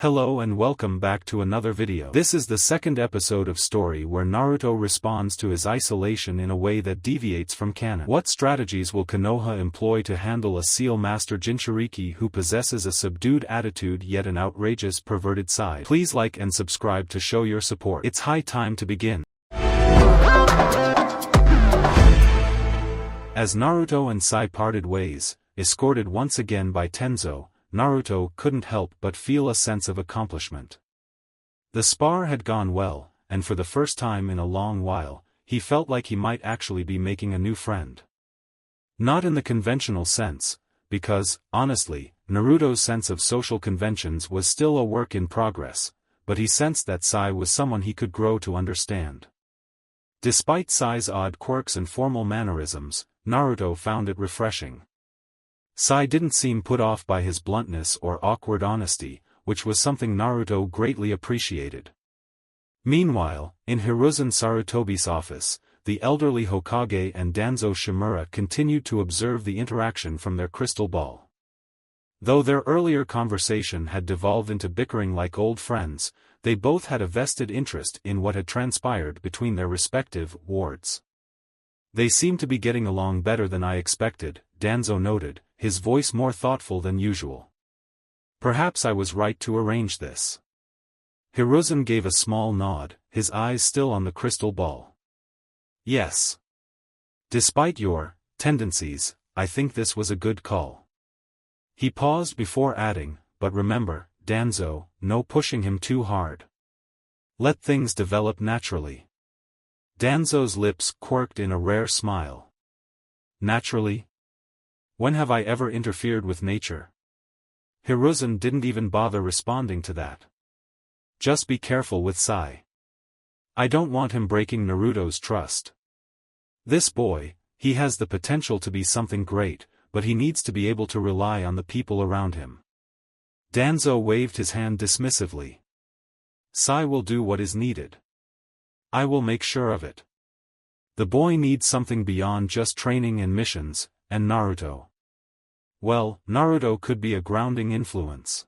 Hello and welcome back to another video. This is the second episode of story where Naruto responds to his isolation in a way that deviates from canon. What strategies will Konoha employ to handle a seal master Jinchuriki who possesses a subdued attitude yet an outrageous perverted side? Please like and subscribe to show your support. It's high time to begin. As Naruto and Sai parted ways, escorted once again by Tenzo, Naruto couldn't help but feel a sense of accomplishment. The spar had gone well, and for the first time in a long while, he felt like he might actually be making a new friend. Not in the conventional sense, because, honestly, Naruto's sense of social conventions was still a work in progress, but he sensed that Sai was someone he could grow to understand. Despite Sai's odd quirks and formal mannerisms, Naruto found it refreshing. Sai didn't seem put off by his bluntness or awkward honesty, which was something Naruto greatly appreciated. Meanwhile, in Hiruzen Sarutobi's office, the elderly Hokage and Danzo Shimura continued to observe the interaction from their crystal ball. Though their earlier conversation had devolved into bickering like old friends, they both had a vested interest in what had transpired between their respective wards. "They seem to be getting along better than I expected," Danzo noted, his voice more thoughtful than usual. "Perhaps I was right to arrange this." Hiruzen gave a small nod, his eyes still on the crystal ball. "Yes. Despite your tendencies, I think this was a good call." He paused before adding, "But remember, Danzo, no pushing him too hard. Let things develop naturally." Danzo's lips quirked in a rare smile. "Naturally? When have I ever interfered with nature?" Hiruzen didn't even bother responding to that. "Just be careful with Sai. I don't want him breaking Naruto's trust. This boy, he has the potential to be something great, but he needs to be able to rely on the people around him." Danzo waved his hand dismissively. "Sai will do what is needed. I will make sure of it. The boy needs something beyond just training and missions, and Naruto. Well, Naruto could be a grounding influence."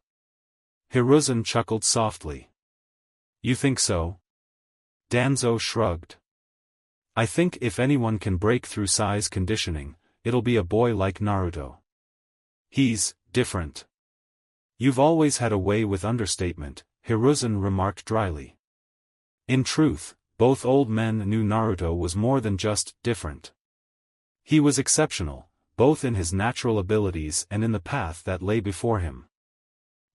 Hiruzen chuckled softly. "You think so?" Danzo shrugged. "I think if anyone can break through Sai's conditioning, it'll be a boy like Naruto. He's different." "You've always had a way with understatement," Hiruzen remarked dryly. In truth, both old men knew Naruto was more than just different. He was exceptional, both in his natural abilities and in the path that lay before him.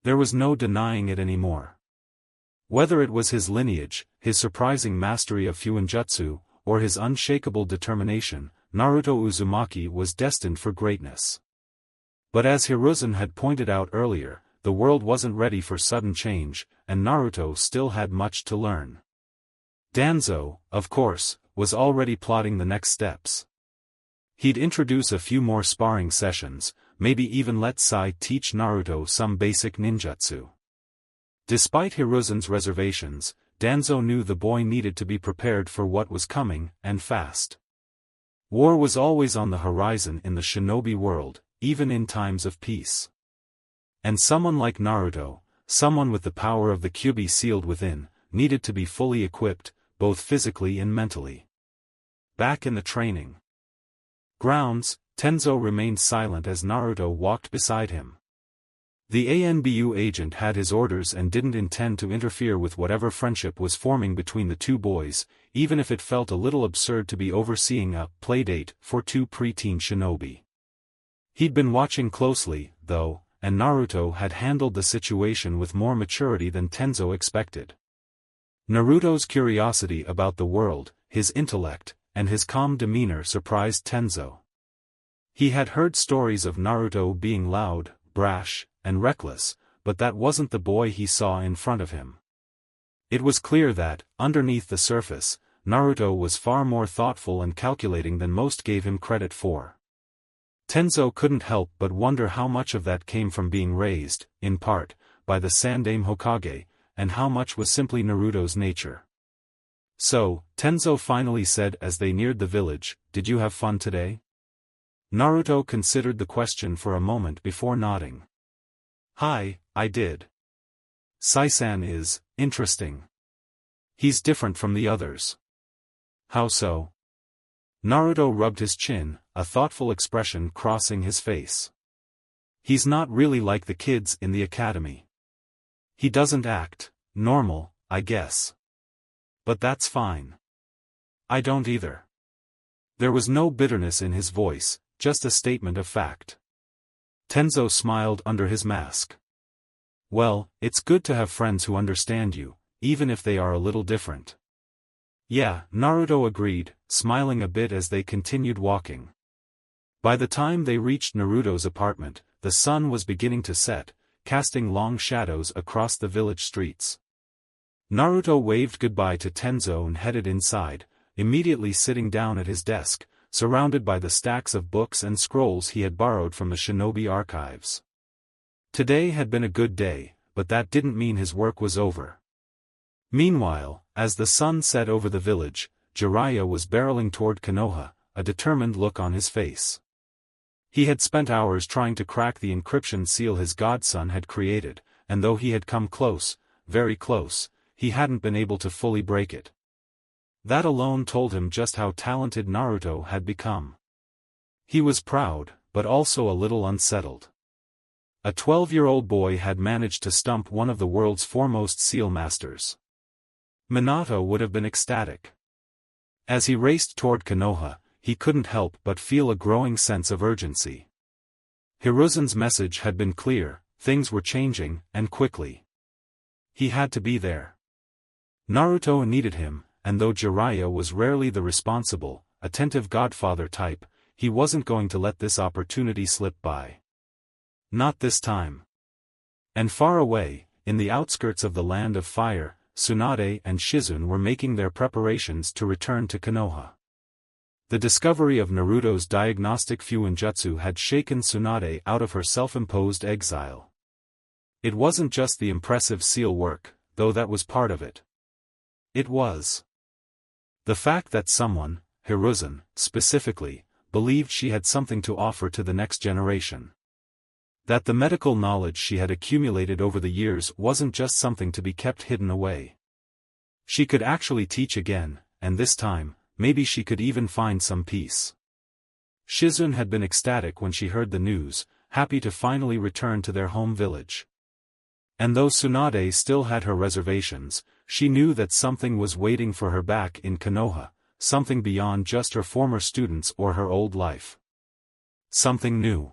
There was no denying it anymore. Whether it was his lineage, his surprising mastery of Fuinjutsu, or his unshakable determination, Naruto Uzumaki was destined for greatness. But as Hiruzen had pointed out earlier, the world wasn't ready for sudden change, and Naruto still had much to learn. Danzo, of course, was already plotting the next steps. He'd introduce a few more sparring sessions, maybe even let Sai teach Naruto some basic ninjutsu. Despite Hiruzen's reservations, Danzo knew the boy needed to be prepared for what was coming, and fast. War was always on the horizon in the shinobi world, even in times of peace. And someone like Naruto, someone with the power of the Kyuubi sealed within, needed to be fully equipped, both physically and mentally. Back in the training grounds, Tenzo remained silent as Naruto walked beside him. The ANBU agent had his orders and didn't intend to interfere with whatever friendship was forming between the two boys, even if it felt a little absurd to be overseeing a playdate for two preteen shinobi. He'd been watching closely, though, and Naruto had handled the situation with more maturity than Tenzo expected. Naruto's curiosity about the world, his intellect, and his calm demeanor surprised Tenzo. He had heard stories of Naruto being loud, brash, and reckless, but that wasn't the boy he saw in front of him. It was clear that, underneath the surface, Naruto was far more thoughtful and calculating than most gave him credit for. Tenzo couldn't help but wonder how much of that came from being raised, in part, by the Sandaime Hokage, and how much was simply Naruto's nature. "So," Tenzo finally said as they neared the village, "did you have fun today?" Naruto considered the question for a moment before nodding. "Hi, I did. Sai-san is interesting. He's different from the others. How so? Naruto rubbed his chin, a thoughtful expression crossing his face. He's not really like the kids in the academy. He doesn't act normal, I guess. But that's fine. I don't either. There was no bitterness in his voice, just a statement of fact. Tenzo smiled under his mask. Well, it's good to have friends who understand you, even if they are a little different. Yeah, Naruto agreed, smiling a bit as they continued walking. By the time they reached Naruto's apartment, the sun was beginning to set, casting long shadows across the village streets. Naruto waved goodbye to Tenzo and headed inside, immediately sitting down at his desk, surrounded by the stacks of books and scrolls he had borrowed from the Shinobi archives. Today had been a good day, but that didn't mean his work was over. Meanwhile, as the sun set over the village, Jiraiya was barreling toward Konoha, a determined look on his face. He had spent hours trying to crack the encryption seal his godson had created, and though he had come close, very close, he hadn't been able to fully break it. That alone told him just how talented Naruto had become. He was proud, but also a little unsettled. A 12-year-old boy had managed to stump one of the world's foremost seal masters. Minato would have been ecstatic. As he raced toward Konoha, he couldn't help but feel a growing sense of urgency. Hiruzen's message had been clear, things were changing, and quickly. He had to be there. Naruto needed him, and though Jiraiya was rarely the responsible, attentive godfather type, he wasn't going to let this opportunity slip by. Not this time. And far away, in the outskirts of the Land of Fire, Tsunade and Shizune were making their preparations to return to Konoha. The discovery of Naruto's diagnostic Fuinjutsu had shaken Tsunade out of her self-imposed exile. It wasn't just the impressive seal work, though that was part of it. It was the fact that someone, Hiruzen, specifically, believed she had something to offer to the next generation. That the medical knowledge she had accumulated over the years wasn't just something to be kept hidden away. She could actually teach again, and this time, maybe she could even find some peace. Shizune had been ecstatic when she heard the news, happy to finally return to their home village. And though Tsunade still had her reservations, she knew that something was waiting for her back in Konoha, something beyond just her former students or her old life. Something new.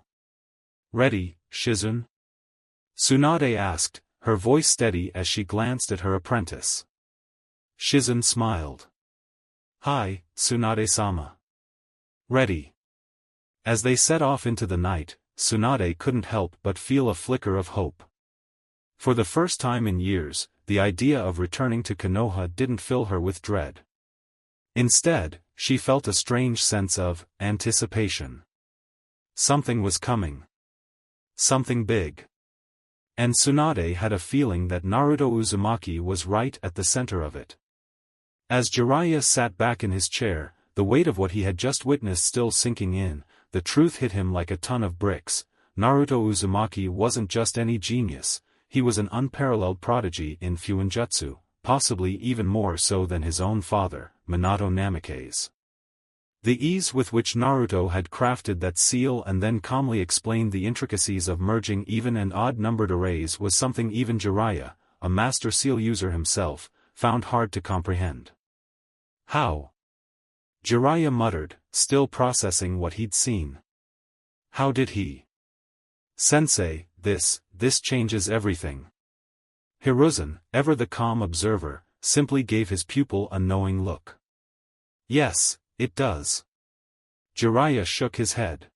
Ready, Shizune? Tsunade asked, her voice steady as she glanced at her apprentice. Shizune smiled. Hi, Tsunade-sama. Ready. As they set off into the night, Tsunade couldn't help but feel a flicker of hope. For the first time in years, the idea of returning to Konoha didn't fill her with dread. Instead, she felt a strange sense of anticipation. Something was coming. Something big. And Tsunade had a feeling that Naruto Uzumaki was right at the center of it. As Jiraiya sat back in his chair, the weight of what he had just witnessed still sinking in, the truth hit him like a ton of bricks. Naruto Uzumaki wasn't just any genius, he was an unparalleled prodigy in Fuinjutsu, possibly even more so than his own father, Minato Namikaze. The ease with which Naruto had crafted that seal and then calmly explained the intricacies of merging even and odd-numbered arrays was something even Jiraiya, a master seal user himself, found hard to comprehend. How? Jiraiya muttered, still processing what he'd seen. How did he? Sensei, this changes everything. Hiruzen, ever the calm observer, simply gave his pupil a knowing look. Yes, it does. Jiraiya shook his head.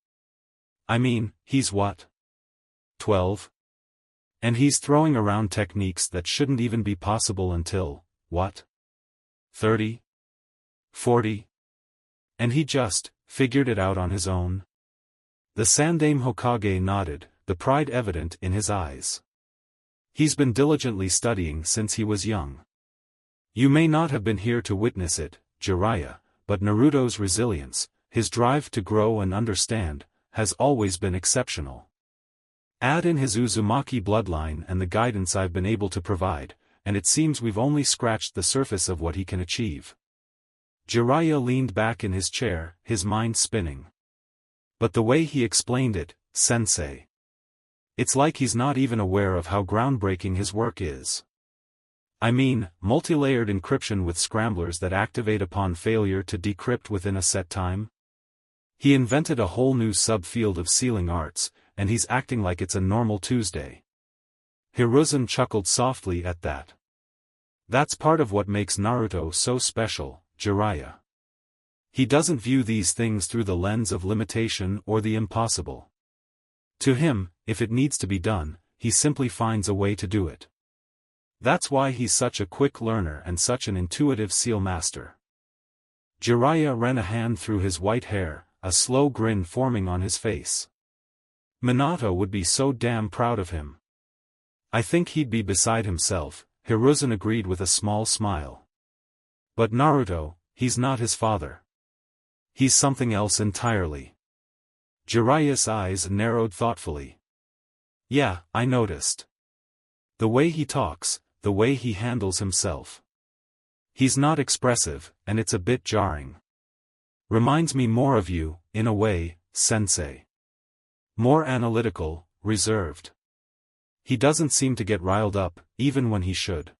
I mean, he's what? 12? And he's throwing around techniques that shouldn't even be possible until, what? 30? 40? And he just figured it out on his own? The Sandaime Hokage nodded, the pride evident in his eyes. He's been diligently studying since he was young. You may not have been here to witness it, Jiraiya, but Naruto's resilience, his drive to grow and understand, has always been exceptional. Add in his Uzumaki bloodline and the guidance I've been able to provide, and it seems we've only scratched the surface of what he can achieve. Jiraiya leaned back in his chair, his mind spinning. But the way he explained it, sensei. It's like he's not even aware of how groundbreaking his work is. I mean, multi-layered encryption with scramblers that activate upon failure to decrypt within a set time? He invented a whole new subfield of sealing arts, and he's acting like it's a normal Tuesday. Hiruzen chuckled softly at that. That's part of what makes Naruto so special, Jiraiya. He doesn't view these things through the lens of limitation or the impossible. To him, if it needs to be done, he simply finds a way to do it. That's why he's such a quick learner and such an intuitive seal master. Jiraiya ran a hand through his white hair, a slow grin forming on his face. Minato would be so damn proud of him. I think he'd be beside himself, Hiruzen agreed with a small smile. But Naruto, he's not his father. He's something else entirely. Jiraiya's eyes narrowed thoughtfully. Yeah, I noticed. The way he talks, the way he handles himself. He's not expressive, and it's a bit jarring. Reminds me more of you, in a way, sensei. More analytical, reserved. He doesn't seem to get riled up, even when he should.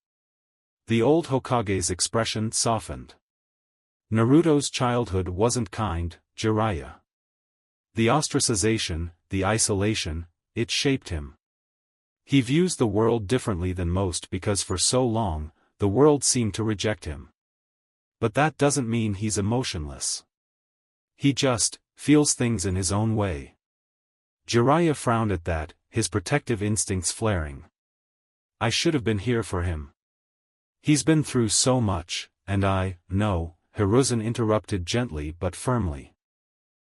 The old Hokage's expression softened. Naruto's childhood wasn't kind, Jiraiya. The ostracization, the isolation, it shaped him. He views the world differently than most because for so long, the world seemed to reject him. But that doesn't mean he's emotionless. He just feels things in his own way. Jiraiya frowned at that, his protective instincts flaring. I should have been here for him. He's been through so much, and no, Hiruzen interrupted gently but firmly.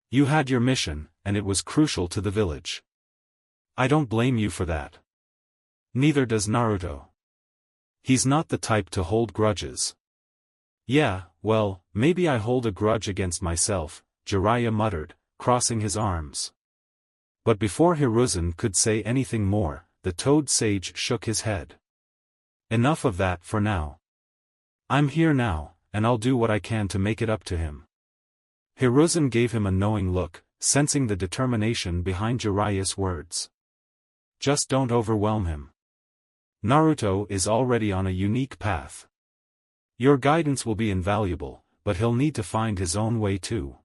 You had your mission, and it was crucial to the village. I don't blame you for that. Neither does Naruto. He's not the type to hold grudges. Yeah, well, maybe I hold a grudge against myself, Jiraiya muttered, crossing his arms. But before Hiruzen could say anything more, the Toad Sage shook his head. Enough of that for now. I'm here now, and I'll do what I can to make it up to him. Hiruzen gave him a knowing look, sensing the determination behind Jiraiya's words. Just don't overwhelm him. Naruto is already on a unique path. Your guidance will be invaluable, but he'll need to find his own way too.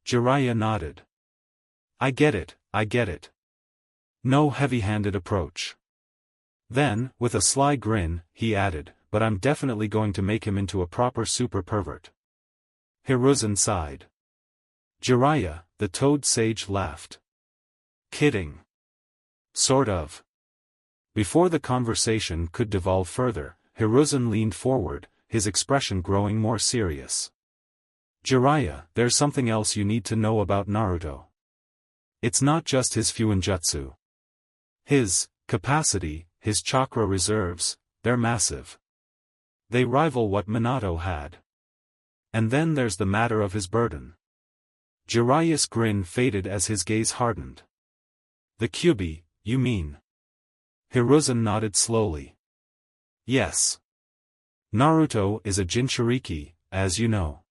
Jiraiya nodded. I get it, I get it. No heavy-handed approach. Then, with a sly grin, he added, but I'm definitely going to make him into a proper super pervert. Hiruzen sighed. Jiraiya, the Toad Sage laughed. Kidding. Sort of. Before the conversation could devolve further, Hiruzen leaned forward, his expression growing more serious. Jiraiya, there's something else you need to know about Naruto. It's not just his fuinjutsu. His capacity, his chakra reserves, they're massive. They rival what Minato had. And then there's the matter of his burden. Jiraiya's grin faded as his gaze hardened. The Kyuubi, you mean? Hiruzen nodded slowly. Yes. Naruto is a Jinchuriki, as you know.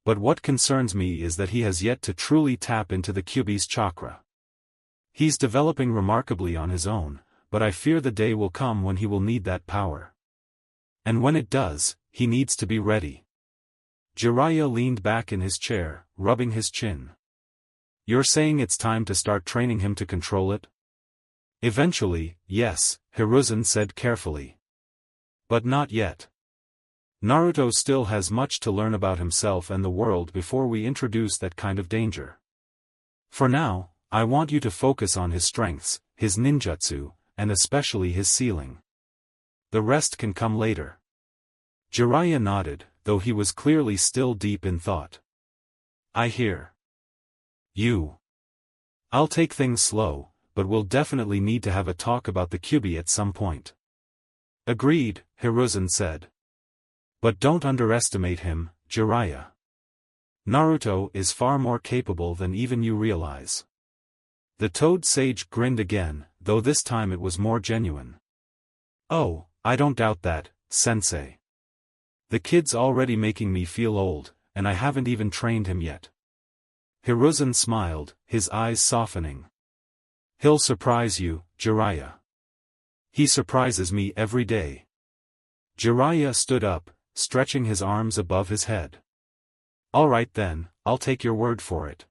But what concerns me is that he has yet to truly tap into the Kyuubi's chakra. He's developing remarkably on his own, but I fear the day will come when he will need that power. And when it does, he needs to be ready. Jiraiya leaned back in his chair, rubbing his chin. You're saying it's time to start training him to control it? Eventually, yes, Hiruzen said carefully. But not yet. Naruto still has much to learn about himself and the world before we introduce that kind of danger. For now, I want you to focus on his strengths, his ninjutsu, and especially his sealing. The rest can come later. Jiraiya nodded, though he was clearly still deep in thought. I hear you. I'll take things slow, but we'll definitely need to have a talk about the Kyuubi at some point. Agreed, Hiruzen said. But don't underestimate him, Jiraiya. Naruto is far more capable than even you realize. The toad sage grinned again, though this time it was more genuine. Oh, I don't doubt that, sensei. The kid's already making me feel old, and I haven't even trained him yet. Hiruzen smiled, his eyes softening. He'll surprise you, Jiraiya. He surprises me every day. Jiraiya stood up, stretching his arms above his head. All right then, I'll take your word for it.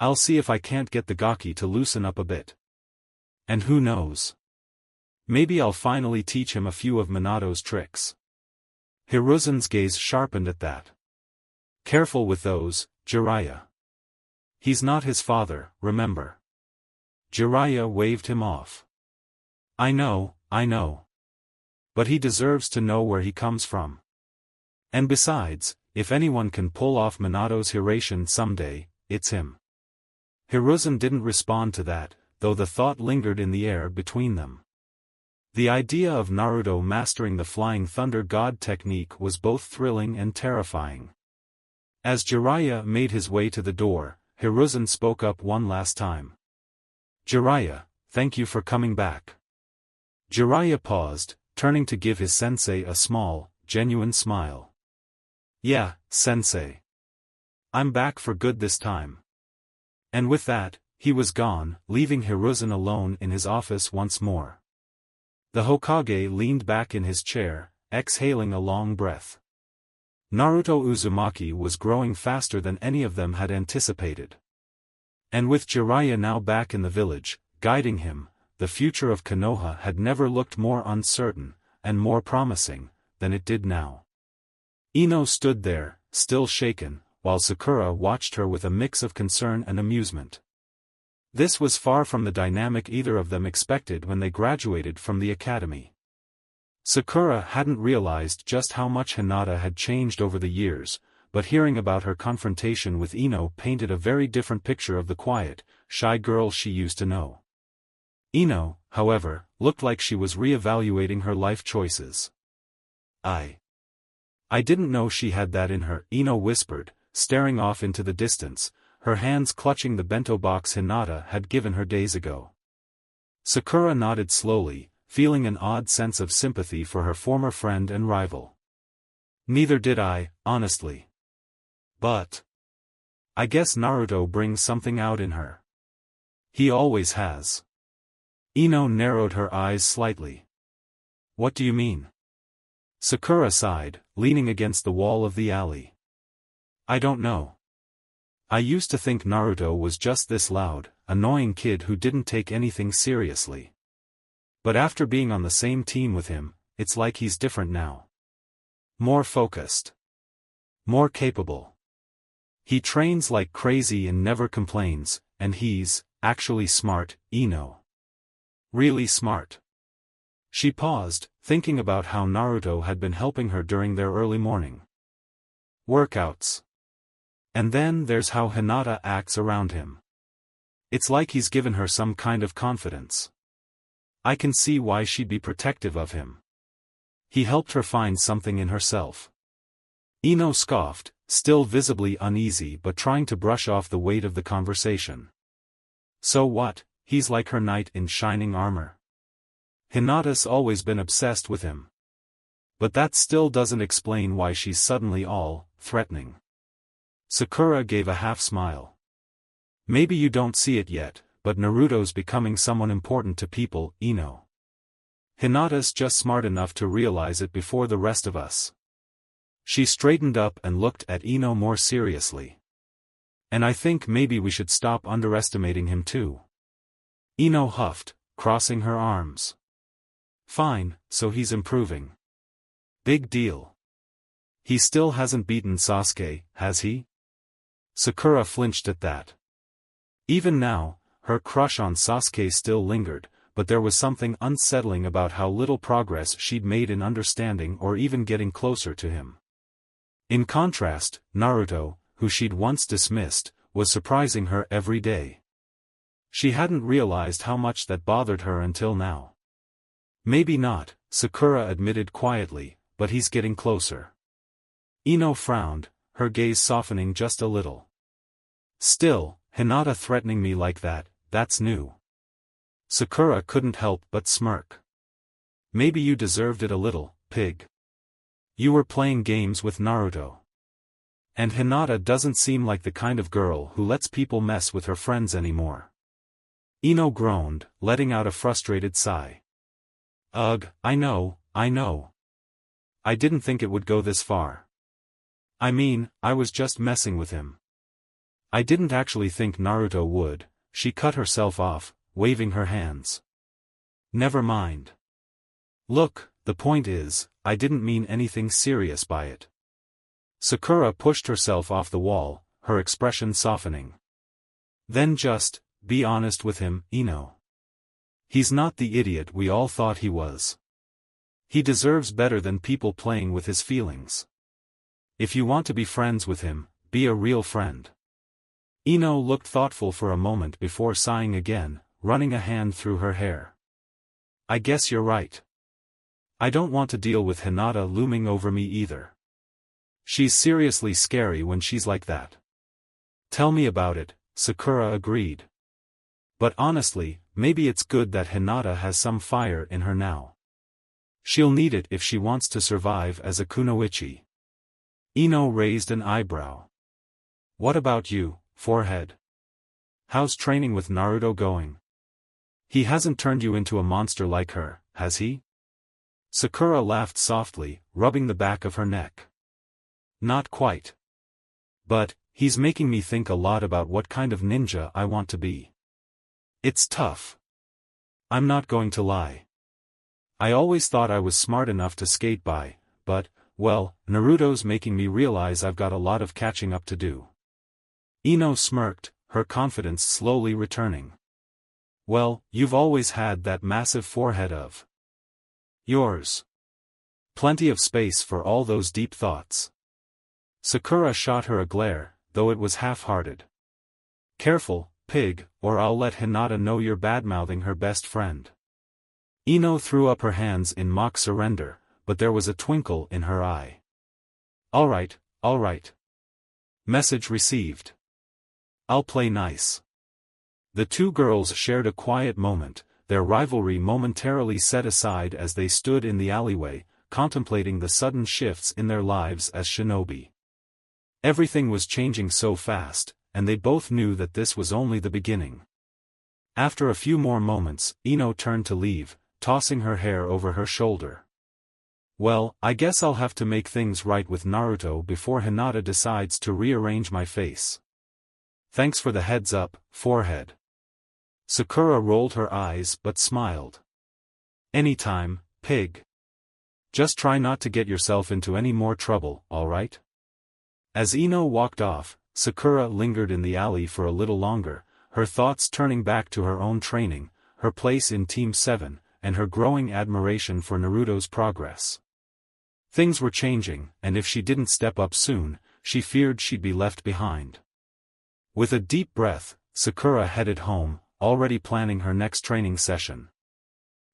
I'll see if I can't get the gaki to loosen up a bit. And who knows? Maybe I'll finally teach him a few of Minato's tricks. Hiruzen's gaze sharpened at that. Careful with those, Jiraiya. He's not his father, remember. Jiraiya waved him off. I know. But he deserves to know where he comes from. And besides, if anyone can pull off Minato's Hiration someday, it's him. Hiruzen didn't respond to that, though the thought lingered in the air between them. The idea of Naruto mastering the Flying Thunder God technique was both thrilling and terrifying. As Jiraiya made his way to the door, Hiruzen spoke up one last time. Jiraiya, thank you for coming back. Jiraiya paused, turning to give his sensei a small, genuine smile. Yeah, sensei. I'm back for good this time. And with that, he was gone, leaving Hiruzen alone in his office once more. The Hokage leaned back in his chair, exhaling a long breath. Naruto Uzumaki was growing faster than any of them had anticipated. And with Jiraiya now back in the village, guiding him, the future of Konoha had never looked more uncertain, and more promising, than it did now. Ino stood there, still shaken, while Sakura watched her with a mix of concern and amusement. This was far from the dynamic either of them expected when they graduated from the academy. Sakura hadn't realized just how much Hinata had changed over the years, but hearing about her confrontation with Ino painted a very different picture of the quiet, shy girl she used to know. Ino, however, looked like she was re-evaluating her life choices. I didn't know she had that in her, Ino whispered, staring off into the distance, her hands clutching the bento box Hinata had given her days ago. Sakura nodded slowly, feeling an odd sense of sympathy for her former friend and rival. Neither did I, honestly. But I guess Naruto brings something out in her. He always has. Ino narrowed her eyes slightly. What do you mean? Sakura sighed, leaning against the wall of the alley. I don't know. I used to think Naruto was just this loud, annoying kid who didn't take anything seriously. But after being on the same team with him, it's like he's different now. More focused. More capable. He trains like crazy and never complains, and he's, actually smart, Ino. Really smart. She paused, thinking about how Naruto had been helping her during their early morning workouts. And then there's how Hinata acts around him. It's like he's given her some kind of confidence. I can see why she'd be protective of him. He helped her find something in herself. Ino scoffed, still visibly uneasy but trying to brush off the weight of the conversation. So what, he's like her knight in shining armor. Hinata's always been obsessed with him. But that still doesn't explain why she's suddenly all threatening. Sakura gave a half-smile. Maybe you don't see it yet, but Naruto's becoming someone important to people, Ino. Hinata's just smart enough to realize it before the rest of us. She straightened up and looked at Ino more seriously. And I think maybe we should stop underestimating him too. Ino huffed, crossing her arms. Fine, so he's improving. Big deal. He still hasn't beaten Sasuke, has he? Sakura flinched at that. Even now, her crush on Sasuke still lingered, but there was something unsettling about how little progress she'd made in understanding or even getting closer to him. In contrast, Naruto, who she'd once dismissed, was surprising her every day. She hadn't realized how much that bothered her until now. Maybe not, Sakura admitted quietly, but he's getting closer. Ino frowned, her gaze softening just a little. Still, Hinata threatening me like that, that's new. Sakura couldn't help but smirk. Maybe you deserved it a little, pig. You were playing games with Naruto. And Hinata doesn't seem like the kind of girl who lets people mess with her friends anymore. Ino groaned, letting out a frustrated sigh. Ugh, I know. I didn't think it would go this far. I mean, I was just messing with him. I didn't actually think Naruto would. She cut herself off, waving her hands. Never mind. Look, the point is, I didn't mean anything serious by it. Sakura pushed herself off the wall, her expression softening. Then just, be honest with him, Ino. He's not the idiot we all thought he was. He deserves better than people playing with his feelings. If you want to be friends with him, be a real friend. Ino looked thoughtful for a moment before sighing again, running a hand through her hair. I guess you're right. I don't want to deal with Hinata looming over me either. She's seriously scary when she's like that. Tell me about it, Sakura agreed. But honestly, maybe it's good that Hinata has some fire in her now. She'll need it if she wants to survive as a kunoichi. Ino raised an eyebrow. What about you, forehead? How's training with Naruto going? He hasn't turned you into a monster like her, has he? Sakura laughed softly, rubbing the back of her neck. Not quite. But, he's making me think a lot about what kind of ninja I want to be. It's tough. I'm not going to lie. I always thought I was smart enough to skate by, but, well, Naruto's making me realize I've got a lot of catching up to do. Ino smirked, her confidence slowly returning. Well, you've always had that massive forehead of yours. Plenty of space for all those deep thoughts. Sakura shot her a glare, though it was half-hearted. Careful, pig, or I'll let Hinata know you're bad-mouthing her best friend. Ino threw up her hands in mock surrender, but there was a twinkle in her eye. All right. Message received. I'll play nice. The two girls shared a quiet moment, their rivalry momentarily set aside as they stood in the alleyway, contemplating the sudden shifts in their lives as shinobi. Everything was changing so fast, and they both knew that this was only the beginning. After a few more moments, Ino turned to leave, tossing her hair over her shoulder. Well, I guess I'll have to make things right with Naruto before Hinata decides to rearrange my face. Thanks for the heads up, forehead. Sakura rolled her eyes but smiled. Anytime, pig. Just try not to get yourself into any more trouble, alright? As Ino walked off, Sakura lingered in the alley for a little longer, her thoughts turning back to her own training, her place in Team 7, and her growing admiration for Naruto's progress. Things were changing, and if she didn't step up soon, she feared she'd be left behind. With a deep breath, Sakura headed home, already planning her next training session.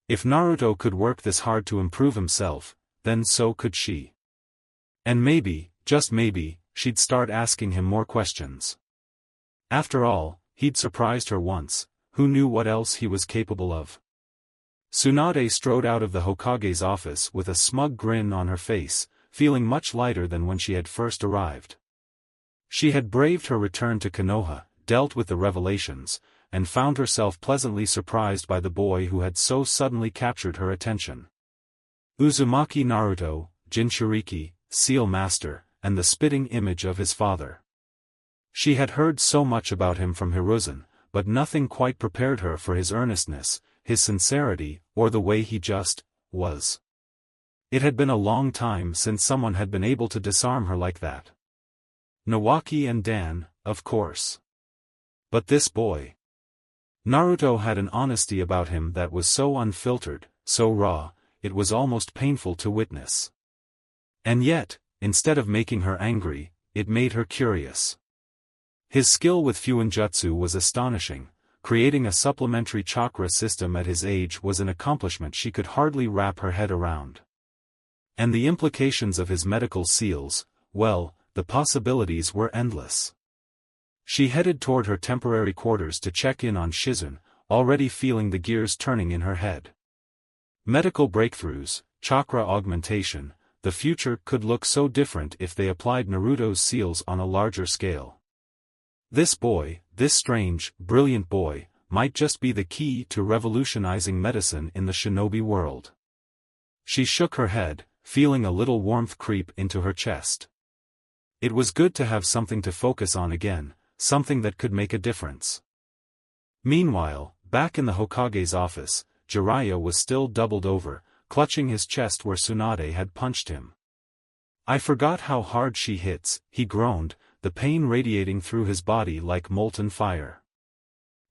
If Naruto could work this hard to improve himself, then so could she. And maybe, just maybe, she'd start asking him more questions. After all, he'd surprised her once, who knew what else he was capable of. Tsunade strode out of the Hokage's office with a smug grin on her face, feeling much lighter than when she had first arrived. She had braved her return to Konoha, dealt with the revelations, and found herself pleasantly surprised by the boy who had so suddenly captured her attention. Uzumaki Naruto, Jinchuriki, Seal Master, and the spitting image of his father. She had heard so much about him from Hiruzen, but nothing quite prepared her for his earnestness, his sincerity, or the way he just was. It had been a long time since someone had been able to disarm her like that. Nawaki and Dan, of course. But this boy. Naruto had an honesty about him that was so unfiltered, so raw, it was almost painful to witness. And yet, instead of making her angry, it made her curious. His skill with Fuinjutsu was astonishing. Creating a supplementary chakra system at his age was an accomplishment she could hardly wrap her head around. And the implications of his medical seals, well, the possibilities were endless. She headed toward her temporary quarters to check in on Shizune, already feeling the gears turning in her head. Medical breakthroughs, chakra augmentation, the future could look so different if they applied Naruto's seals on a larger scale. This boy, this strange, brilliant boy, might just be the key to revolutionizing medicine in the shinobi world. She shook her head, feeling a little warmth creep into her chest. It was good to have something to focus on again, something that could make a difference. Meanwhile, back in the Hokage's office, Jiraiya was still doubled over, clutching his chest where Tsunade had punched him. "I forgot how hard she hits," he groaned, the pain radiating through his body like molten fire.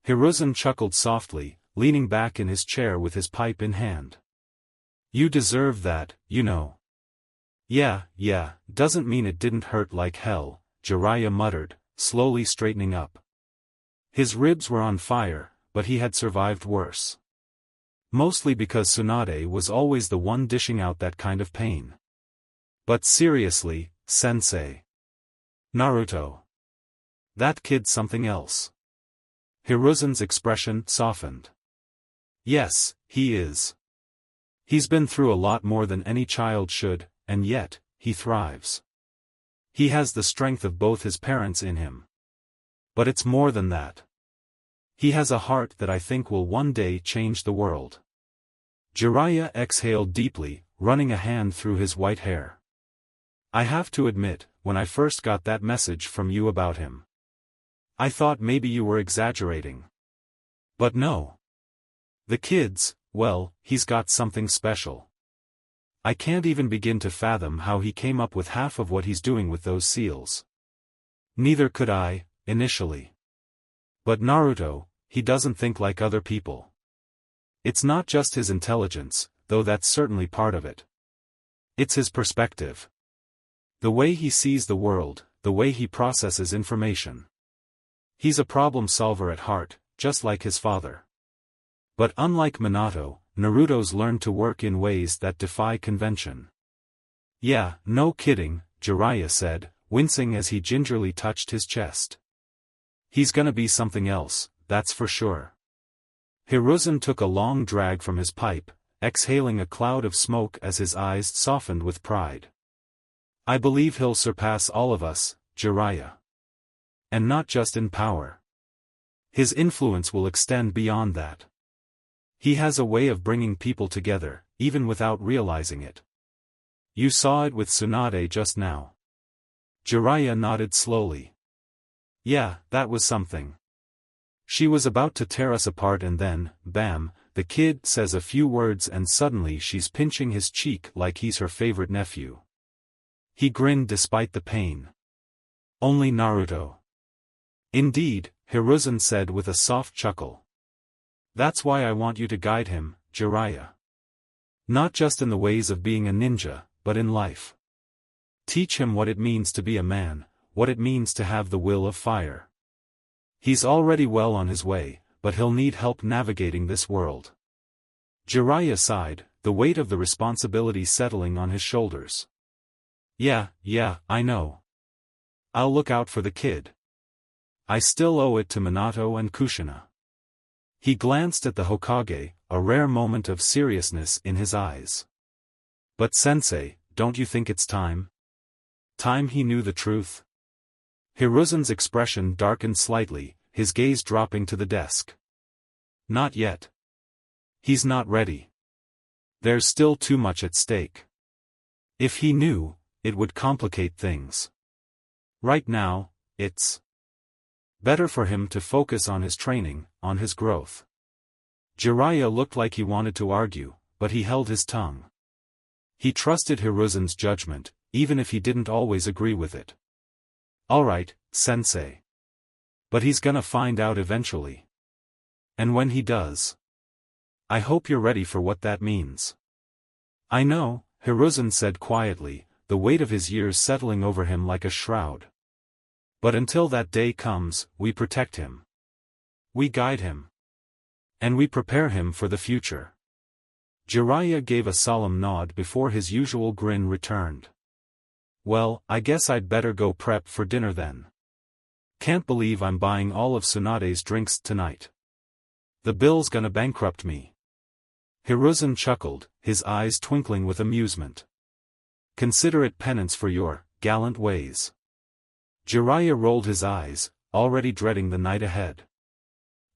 Hiruzen chuckled softly, leaning back in his chair with his pipe in hand. "You deserve that, you know." Yeah, doesn't mean it didn't hurt like hell," Jiraiya muttered, slowly straightening up. His ribs were on fire, but he had survived worse. Mostly because Tsunade was always the one dishing out that kind of pain. "But seriously, sensei. Naruto. That kid's something else." Hiruzen's expression softened. "Yes, he is. He's been through a lot more than any child should, and yet, he thrives. He has the strength of both his parents in him. But it's more than that. He has a heart that I think will one day change the world." Jiraiya exhaled deeply, running a hand through his white hair. "I have to admit, when I first got that message from you about him, I thought maybe you were exaggerating. But no. The kid's, well, he's got something special. I can't even begin to fathom how he came up with half of what he's doing with those seals. Neither could I, initially. But Naruto, he doesn't think like other people. It's not just his intelligence, though that's certainly part of it. It's his perspective. The way he sees the world, the way he processes information. He's a problem solver at heart, just like his father. But unlike Minato, Naruto's learned to work in ways that defy convention." "Yeah, no kidding," Jiraiya said, wincing as he gingerly touched his chest. "He's gonna be something else, that's for sure." Hiruzen took a long drag from his pipe, exhaling a cloud of smoke as his eyes softened with pride. "I believe he'll surpass all of us, Jiraiya. And not just in power. His influence will extend beyond that. He has a way of bringing people together, even without realizing it. You saw it with Tsunade just now." Jiraiya nodded slowly. "Yeah, that was something. She was about to tear us apart and then, bam, the kid says a few words and suddenly she's pinching his cheek like he's her favorite nephew." He grinned despite the pain. "Only Naruto." "Indeed," Hiruzen said with a soft chuckle. "That's why I want you to guide him, Jiraiya. Not just in the ways of being a ninja, but in life. Teach him what it means to be a man, what it means to have the will of fire. He's already well on his way, but he'll need help navigating this world." Jiraiya sighed, the weight of the responsibility settling on his shoulders. Yeah, I know. I'll look out for the kid. I still owe it to Minato and Kushina." He glanced at the Hokage, a rare moment of seriousness in his eyes. "But sensei, don't you think it's time? Time he knew the truth?" Hiruzen's expression darkened slightly, his gaze dropping to the desk. "Not yet. He's not ready. There's still too much at stake. If he knew, it would complicate things. Right now, it's better for him to focus on his training, on his growth." Jiraiya looked like he wanted to argue, but he held his tongue. He trusted Hiruzen's judgment, even if he didn't always agree with it. "All right, sensei. But he's gonna find out eventually. And when he does, I hope you're ready for what that means." "I know," Hiruzen said quietly, the weight of his years settling over him like a shroud. "But until that day comes, we protect him. We guide him. And we prepare him for the future." Jiraiya gave a solemn nod before his usual grin returned. "Well, I guess I'd better go prep for dinner then." Can't believe I'm buying all of Tsunade's drinks tonight. The bill's gonna bankrupt me. Hiruzen chuckled, his eyes twinkling with amusement. Consider it penance for your gallant ways. Jiraiya rolled his eyes, already dreading the night ahead.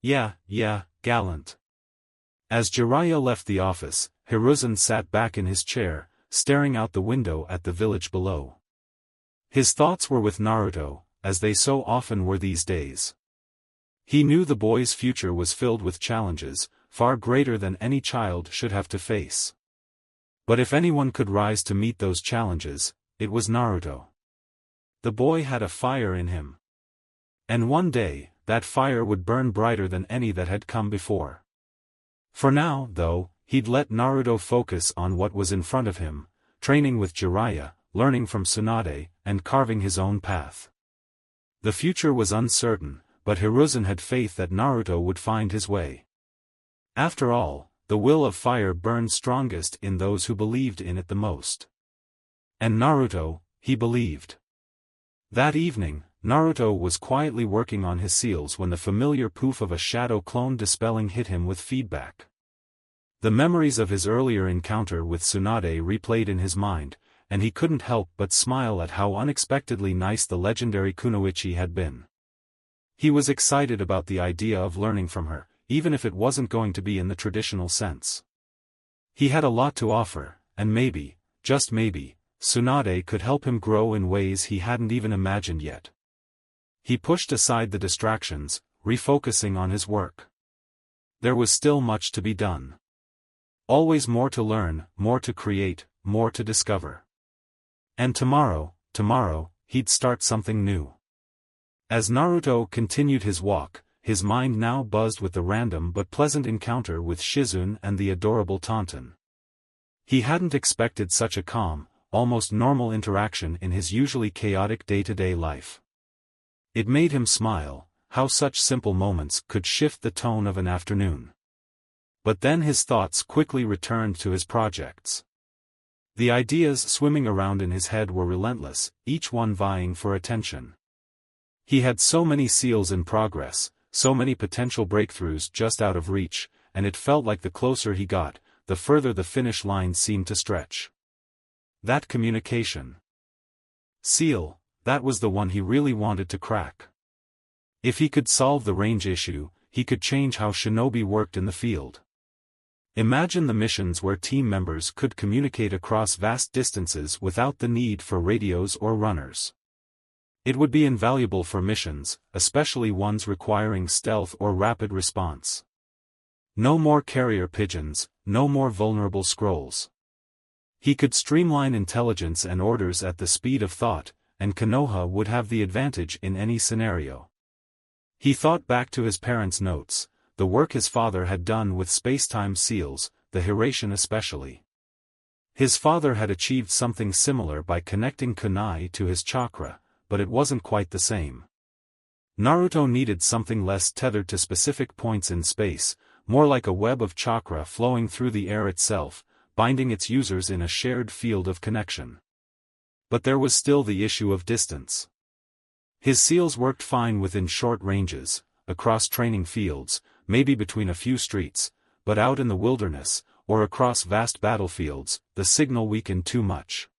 Yeah, gallant. As Jiraiya left the office, Hiruzen sat back in his chair, staring out the window at the village below. His thoughts were with Naruto, as they so often were these days. He knew the boy's future was filled with challenges, far greater than any child should have to face. But if anyone could rise to meet those challenges, it was Naruto. The boy had a fire in him. And one day, that fire would burn brighter than any that had come before. For now, though, he'd let Naruto focus on what was in front of him, training with Jiraiya, learning from Tsunade, and carving his own path. The future was uncertain, but Hiruzen had faith that Naruto would find his way. After all, the will of fire burned strongest in those who believed in it the most. And Naruto, he believed. That evening, Naruto was quietly working on his seals when the familiar poof of a shadow clone dispelling hit him with feedback. The memories of his earlier encounter with Tsunade replayed in his mind, and he couldn't help but smile at how unexpectedly nice the legendary kunoichi had been. He was excited about the idea of learning from her, even if it wasn't going to be in the traditional sense. He had a lot to offer, and maybe, just maybe, Tsunade could help him grow in ways he hadn't even imagined yet. He pushed aside the distractions, refocusing on his work. There was still much to be done. Always more to learn, more to create, more to discover. And tomorrow, he'd start something new. As Naruto continued his walk, his mind now buzzed with the random but pleasant encounter with Shizune and the adorable Tauntaun. He hadn't expected such a calm, almost normal interaction in his usually chaotic day-to-day life. It made him smile, how such simple moments could shift the tone of an afternoon. But then his thoughts quickly returned to his projects. The ideas swimming around in his head were relentless, each one vying for attention. He had so many seals in progress, so many potential breakthroughs just out of reach, and it felt like the closer he got, the further the finish line seemed to stretch. That communication seal, that was the one he really wanted to crack. If he could solve the range issue, he could change how Shinobi worked in the field. Imagine the missions where team members could communicate across vast distances without the need for radios or runners. It would be invaluable for missions, especially ones requiring stealth or rapid response. No more carrier pigeons, no more vulnerable scrolls. He could streamline intelligence and orders at the speed of thought, and Konoha would have the advantage in any scenario. He thought back to his parents' notes, the work his father had done with space-time seals, the Hiration especially. His father had achieved something similar by connecting kunai to his chakra, but it wasn't quite the same. Naruto needed something less tethered to specific points in space, more like a web of chakra flowing through the air itself, binding its users in a shared field of connection. But there was still the issue of distance. His seals worked fine within short ranges, across training fields, maybe between a few streets, but out in the wilderness, or across vast battlefields, the signal weakened too much.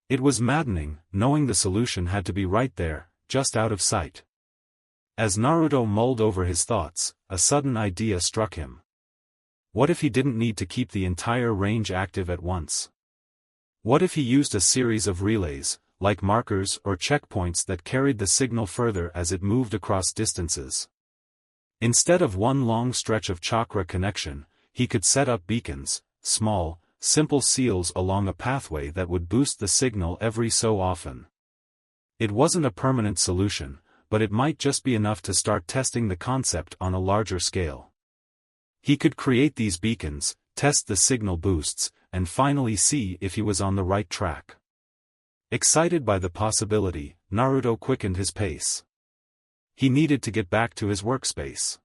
It was maddening, knowing the solution had to be right there, just out of sight. As Naruto mulled over his thoughts, a sudden idea struck him. What if he didn't need to keep the entire range active at once? What if he used a series of relays, like markers or checkpoints that carried the signal further as it moved across distances? Instead of one long stretch of chakra connection, he could set up beacons, small, simple seals along a pathway that would boost the signal every so often. It wasn't a permanent solution, but it might just be enough to start testing the concept on a larger scale. He could create these beacons, test the signal boosts, and finally see if he was on the right track. Excited by the possibility, Naruto quickened his pace. He needed to get back to his workspace.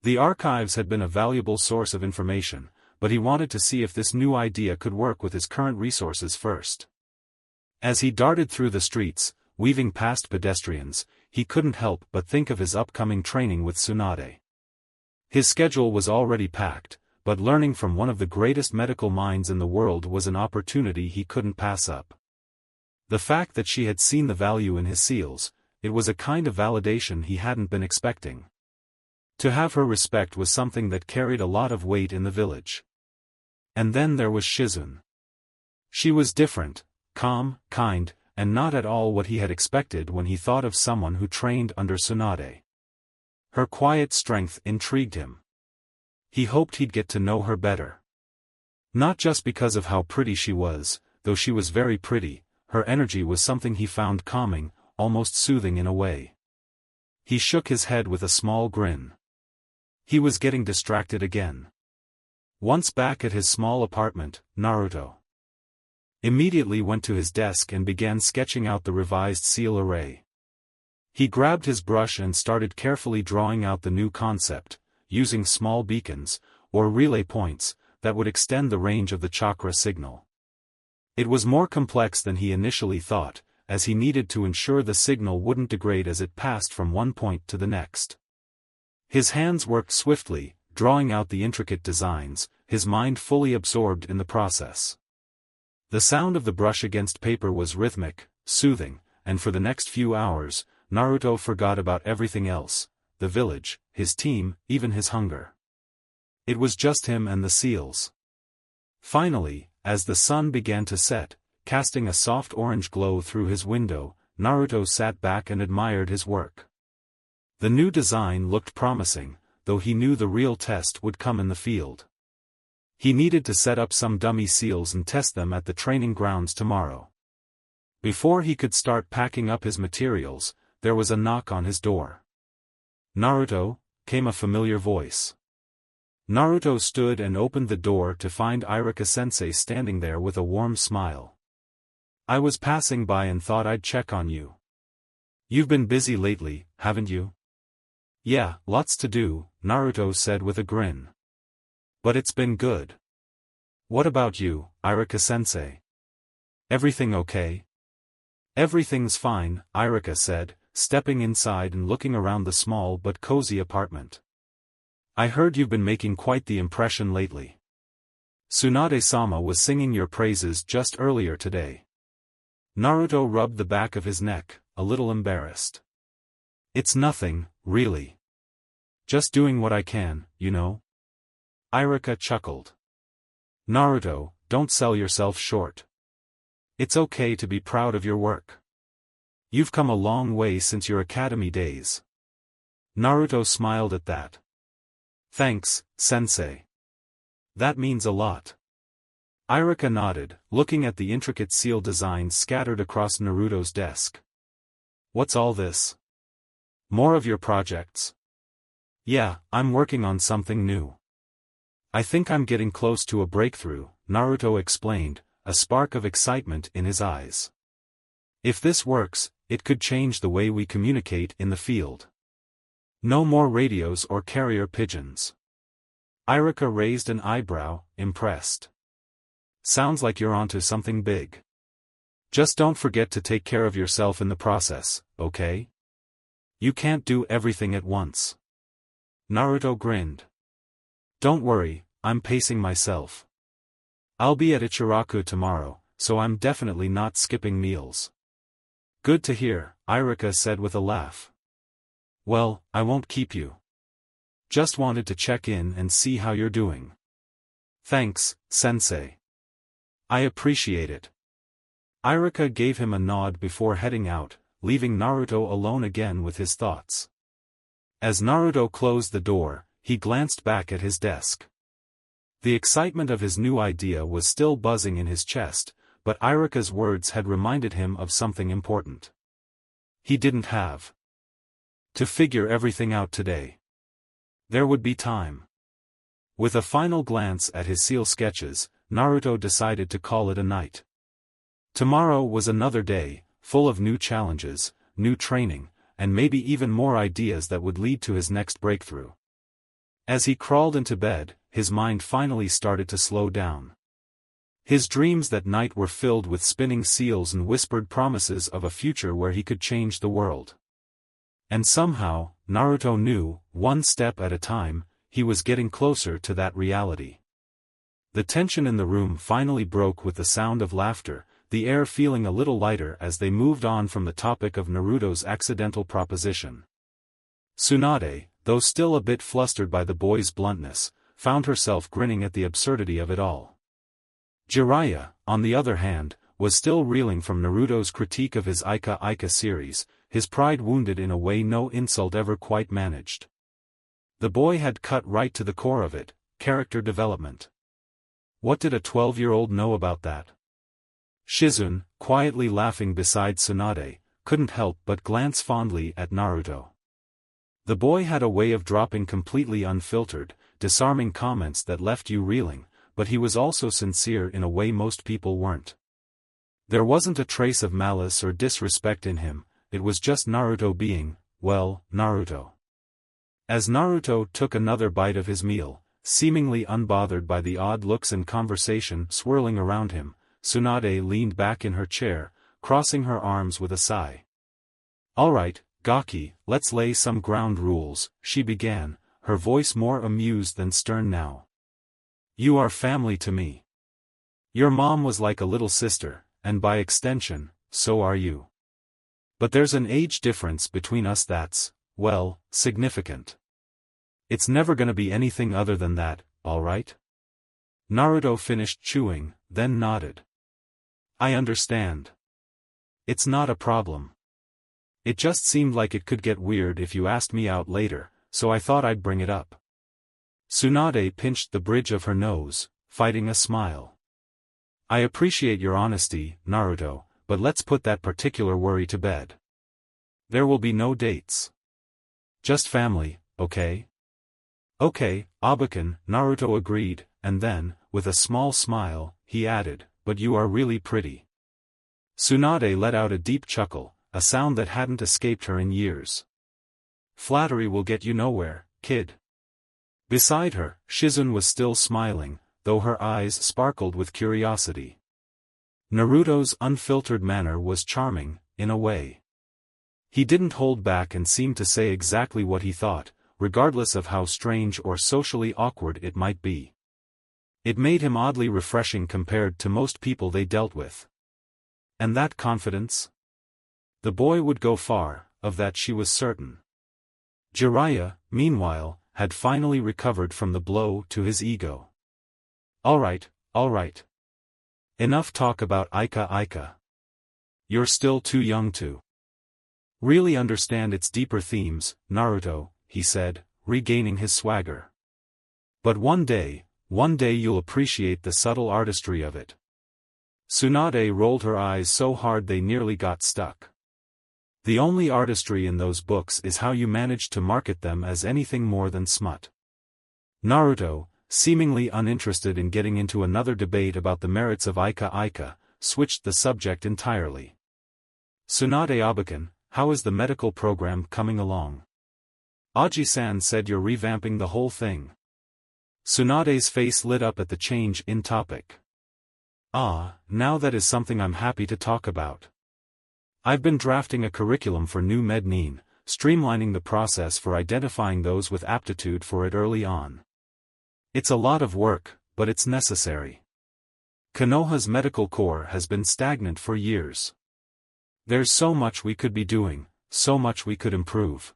The archives had been a valuable source of information, but he wanted to see if this new idea could work with his current resources first. As he darted through the streets, weaving past pedestrians, he couldn't help but think of his upcoming training with Tsunade. His schedule was already packed, but learning from one of the greatest medical minds in the world was an opportunity he couldn't pass up. The fact that she had seen the value in his seals, it was a kind of validation he hadn't been expecting. To have her respect was something that carried a lot of weight in the village. And then there was Shizune. She was different, calm, kind, and not at all what he had expected when he thought of someone who trained under Tsunade. Her quiet strength intrigued him. He hoped he'd get to know her better. Not just because of how pretty she was, though she was very pretty, her energy was something he found calming, almost soothing in a way. He shook his head with a small grin. He was getting distracted again. Once back at his small apartment, Naruto immediately went to his desk and began sketching out the revised seal array. He grabbed his brush and started carefully drawing out the new concept, using small beacons, or relay points, that would extend the range of the chakra signal. It was more complex than he initially thought, as he needed to ensure the signal wouldn't degrade as it passed from one point to the next. His hands worked swiftly, drawing out the intricate designs, his mind fully absorbed in the process. The sound of the brush against paper was rhythmic, soothing, and for the next few hours, Naruto forgot about everything else, the village, his team, even his hunger. It was just him and the seals. Finally, as the sun began to set, casting a soft orange glow through his window, Naruto sat back and admired his work. The new design looked promising, though he knew the real test would come in the field. He needed to set up some dummy seals and test them at the training grounds tomorrow. Before he could start packing up his materials, there was a knock on his door. "Naruto," came a familiar voice. Naruto stood and opened the door to find Iruka-sensei standing there with a warm smile. "I was passing by and thought I'd check on you. You've been busy lately, haven't you?" "Yeah, lots to do," Naruto said with a grin. "But it's been good. What about you, Iruka-sensei? Everything okay?" "Everything's fine," Iruka said, stepping inside and looking around the small but cozy apartment. "I heard you've been making quite the impression lately. Tsunade-sama was singing your praises just earlier today." Naruto rubbed the back of his neck, a little embarrassed. "It's nothing, really. Just doing what I can, you know." Iruka chuckled. "Naruto, don't sell yourself short. It's okay to be proud of your work. You've come a long way since your academy days." Naruto smiled at that. "Thanks, sensei. That means a lot." Iruka nodded, looking at the intricate seal designs scattered across Naruto's desk. "What's all this? More of your projects?" "Yeah, I'm working on something new. I think I'm getting close to a breakthrough," Naruto explained, a spark of excitement in his eyes. "If this works, it could change the way we communicate in the field. No more radios or carrier pigeons." Iruka raised an eyebrow, impressed. "Sounds like you're onto something big. Just don't forget to take care of yourself in the process, okay? You can't do everything at once." Naruto grinned. "Don't worry, I'm pacing myself. I'll be at Ichiraku tomorrow, so I'm definitely not skipping meals." "Good to hear," Iruka said with a laugh. "Well, I won't keep you. Just wanted to check in and see how you're doing." "Thanks, sensei. I appreciate it." Iruka gave him a nod before heading out, leaving Naruto alone again with his thoughts. As Naruto closed the door, he glanced back at his desk. The excitement of his new idea was still buzzing in his chest, but Iruka's words had reminded him of something important. He didn't have to figure everything out today. There would be time. With a final glance at his seal sketches, Naruto decided to call it a night. Tomorrow was another day, full of new challenges, new training, and maybe even more ideas that would lead to his next breakthrough. As he crawled into bed, his mind finally started to slow down. His dreams that night were filled with spinning seals and whispered promises of a future where he could change the world. And somehow, Naruto knew, one step at a time, he was getting closer to that reality. The tension in the room finally broke with the sound of laughter, the air feeling a little lighter as they moved on from the topic of Naruto's accidental proposition. Tsunade, though still a bit flustered by the boy's bluntness, found herself grinning at the absurdity of it all. Jiraiya, on the other hand, was still reeling from Naruto's critique of his Ika series, his pride wounded in a way no insult ever quite managed. The boy had cut right to the core of it, character development. What did a 12-year-old know about that? Shizune, quietly laughing beside Tsunade, couldn't help but glance fondly at Naruto. The boy had a way of dropping completely unfiltered, disarming comments that left you reeling, but he was also sincere in a way most people weren't. There wasn't a trace of malice or disrespect in him, it was just Naruto being, well, Naruto. As Naruto took another bite of his meal, seemingly unbothered by the odd looks and conversation swirling around him, Tsunade leaned back in her chair, crossing her arms with a sigh. "Alright, Gaki, let's lay some ground rules," she began, her voice more amused than stern now. "You are family to me. Your mom was like a little sister, and by extension, so are you. But there's an age difference between us that's, well, significant. It's never gonna be anything other than that, alright?" Naruto finished chewing, then nodded. "I understand. It's not a problem. It just seemed like it could get weird if you asked me out later, so I thought I'd bring it up." Tsunade pinched the bridge of her nose, fighting a smile. "I appreciate your honesty, Naruto, but let's put that particular worry to bed. There will be no dates. Just family, okay?" "Okay, Abakan," Naruto agreed, and then, with a small smile, he added, "But you are really pretty." Tsunade let out a deep chuckle, a sound that hadn't escaped her in years. "Flattery will get you nowhere, kid." Beside her, Shizune was still smiling, though her eyes sparkled with curiosity. Naruto's unfiltered manner was charming, in a way. He didn't hold back and seemed to say exactly what he thought, regardless of how strange or socially awkward it might be. It made him oddly refreshing compared to most people they dealt with. And that confidence? The boy would go far, of that she was certain. Jiraiya, meanwhile, had finally recovered from the blow to his ego. Alright. Enough talk about Ika. You're still too young to really understand its deeper themes, Naruto," he said, regaining his swagger. "But one day you'll appreciate the subtle artistry of it." Tsunade rolled her eyes so hard they nearly got stuck. "The only artistry in those books is how you managed to market them as anything more than smut." Naruto, seemingly uninterested in getting into another debate about the merits of Ika, switched the subject entirely. "Tsunade Abakan, how is the medical program coming along? Aji-san said you're revamping the whole thing." Tsunade's face lit up at the change in topic. Now that is something I'm happy to talk about. I've been drafting a curriculum for new Mednin, streamlining the process for identifying those with aptitude for it early on. It's a lot of work, but it's necessary. Konoha's medical corps has been stagnant for years. There's so much we could be doing, so much we could improve.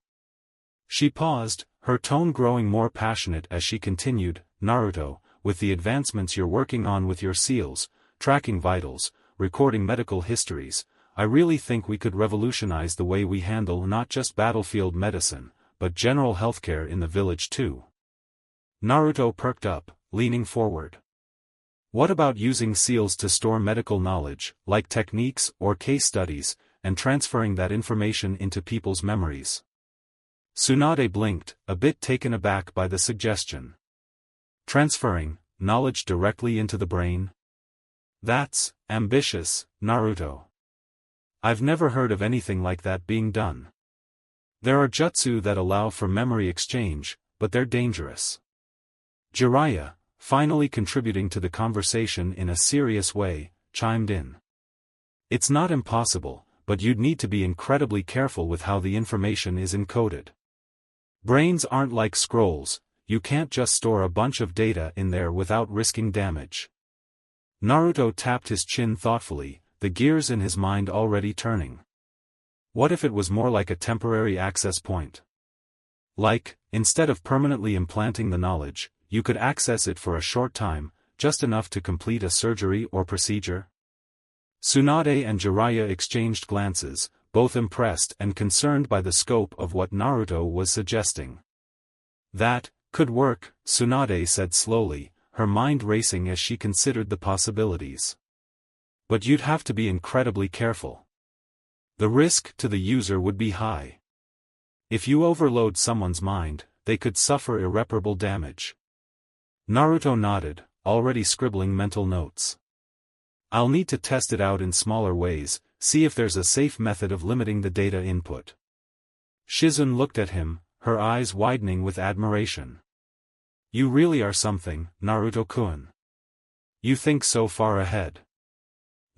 She paused, her tone growing more passionate as she continued, "Naruto, with the advancements you're working on with your seals, tracking vitals, recording medical histories, I really think we could revolutionize the way we handle not just battlefield medicine, but general healthcare in the village too." Naruto perked up, leaning forward. "What about using seals to store medical knowledge, like techniques or case studies, and transferring that information into people's memories?" Tsunade blinked, a bit taken aback by the suggestion. "Transferring knowledge directly into the brain? That's ambitious, Naruto. I've never heard of anything like that being done. There are jutsu that allow for memory exchange, but they're dangerous." Jiraiya, finally contributing to the conversation in a serious way, chimed in. "It's not impossible, but you'd need to be incredibly careful with how the information is encoded. Brains aren't like scrolls, you can't just store a bunch of data in there without risking damage. Naruto tapped his chin thoughtfully, the gears in his mind already turning. What if it was more like a temporary access point? Like, instead of permanently implanting the knowledge, you could access it for a short time, just enough to complete a surgery or procedure? Tsunade and Jiraiya exchanged glances, both impressed and concerned by the scope of what Naruto was suggesting. That could work, Tsunade said slowly, her mind racing as she considered the possibilities. But you'd have to be incredibly careful. The risk to the user would be high. If you overload someone's mind, they could suffer irreparable damage. Naruto nodded, already scribbling mental notes. I'll need to test it out in smaller ways, see if there's a safe method of limiting the data input. Shizune looked at him, her eyes widening with admiration. You really are something, Naruto-kun. You think so far ahead.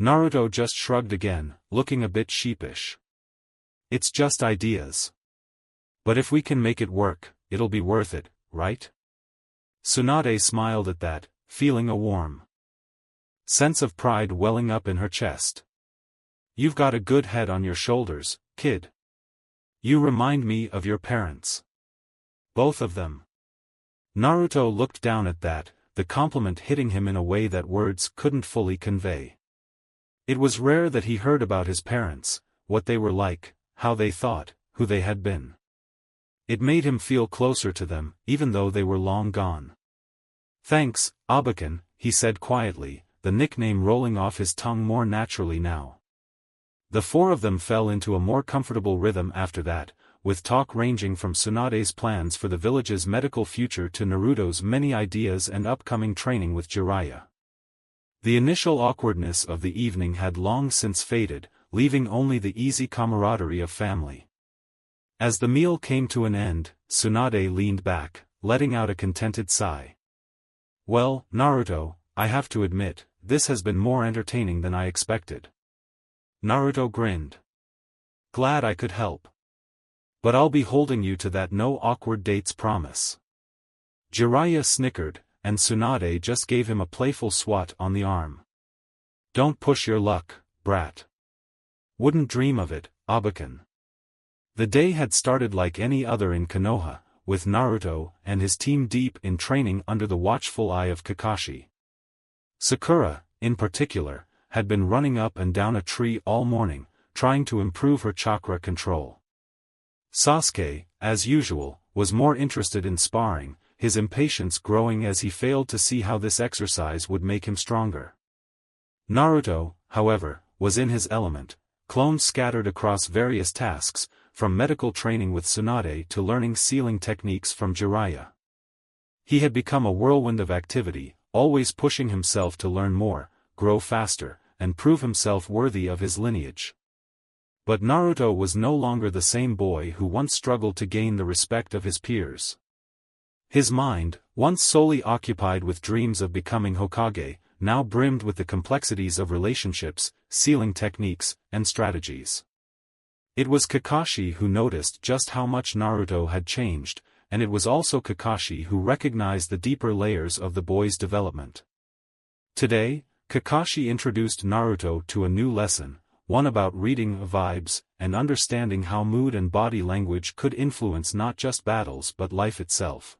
Naruto just shrugged again, looking a bit sheepish. It's just ideas. But if we can make it work, it'll be worth it, right? Tsunade smiled at that, feeling a warm sense of pride welling up in her chest. You've got a good head on your shoulders, kid. You remind me of your parents. Both of them. Naruto looked down at that, the compliment hitting him in a way that words couldn't fully convey. It was rare that he heard about his parents, what they were like, how they thought, who they had been. It made him feel closer to them, even though they were long gone. Thanks, Abakan, he said quietly, the nickname rolling off his tongue more naturally now. The four of them fell into a more comfortable rhythm after that, with talk ranging from Tsunade's plans for the village's medical future to Naruto's many ideas and upcoming training with Jiraiya. The initial awkwardness of the evening had long since faded, leaving only the easy camaraderie of family. As the meal came to an end, Tsunade leaned back, letting out a contented sigh. Well, Naruto, I have to admit, this has been more entertaining than I expected. Naruto grinned. Glad I could help. But I'll be holding you to that no awkward dates promise. Jiraiya snickered, and Tsunade just gave him a playful swat on the arm. Don't push your luck, brat. Wouldn't dream of it, Abakan. The day had started like any other in Konoha, with Naruto and his team deep in training under the watchful eye of Kakashi. Sakura, in particular, had been running up and down a tree all morning, trying to improve her chakra control. Sasuke, as usual, was more interested in sparring, his impatience growing as he failed to see how this exercise would make him stronger. Naruto, however, was in his element, clones scattered across various tasks, from medical training with Tsunade to learning sealing techniques from Jiraiya. He had become a whirlwind of activity, always pushing himself to learn more, grow faster, and prove himself worthy of his lineage. But Naruto was no longer the same boy who once struggled to gain the respect of his peers. His mind, once solely occupied with dreams of becoming Hokage, now brimmed with the complexities of relationships, sealing techniques, and strategies. It was Kakashi who noticed just how much Naruto had changed, and it was also Kakashi who recognized the deeper layers of the boy's development. Today, Kakashi introduced Naruto to a new lesson, one about reading vibes, and understanding how mood and body language could influence not just battles but life itself.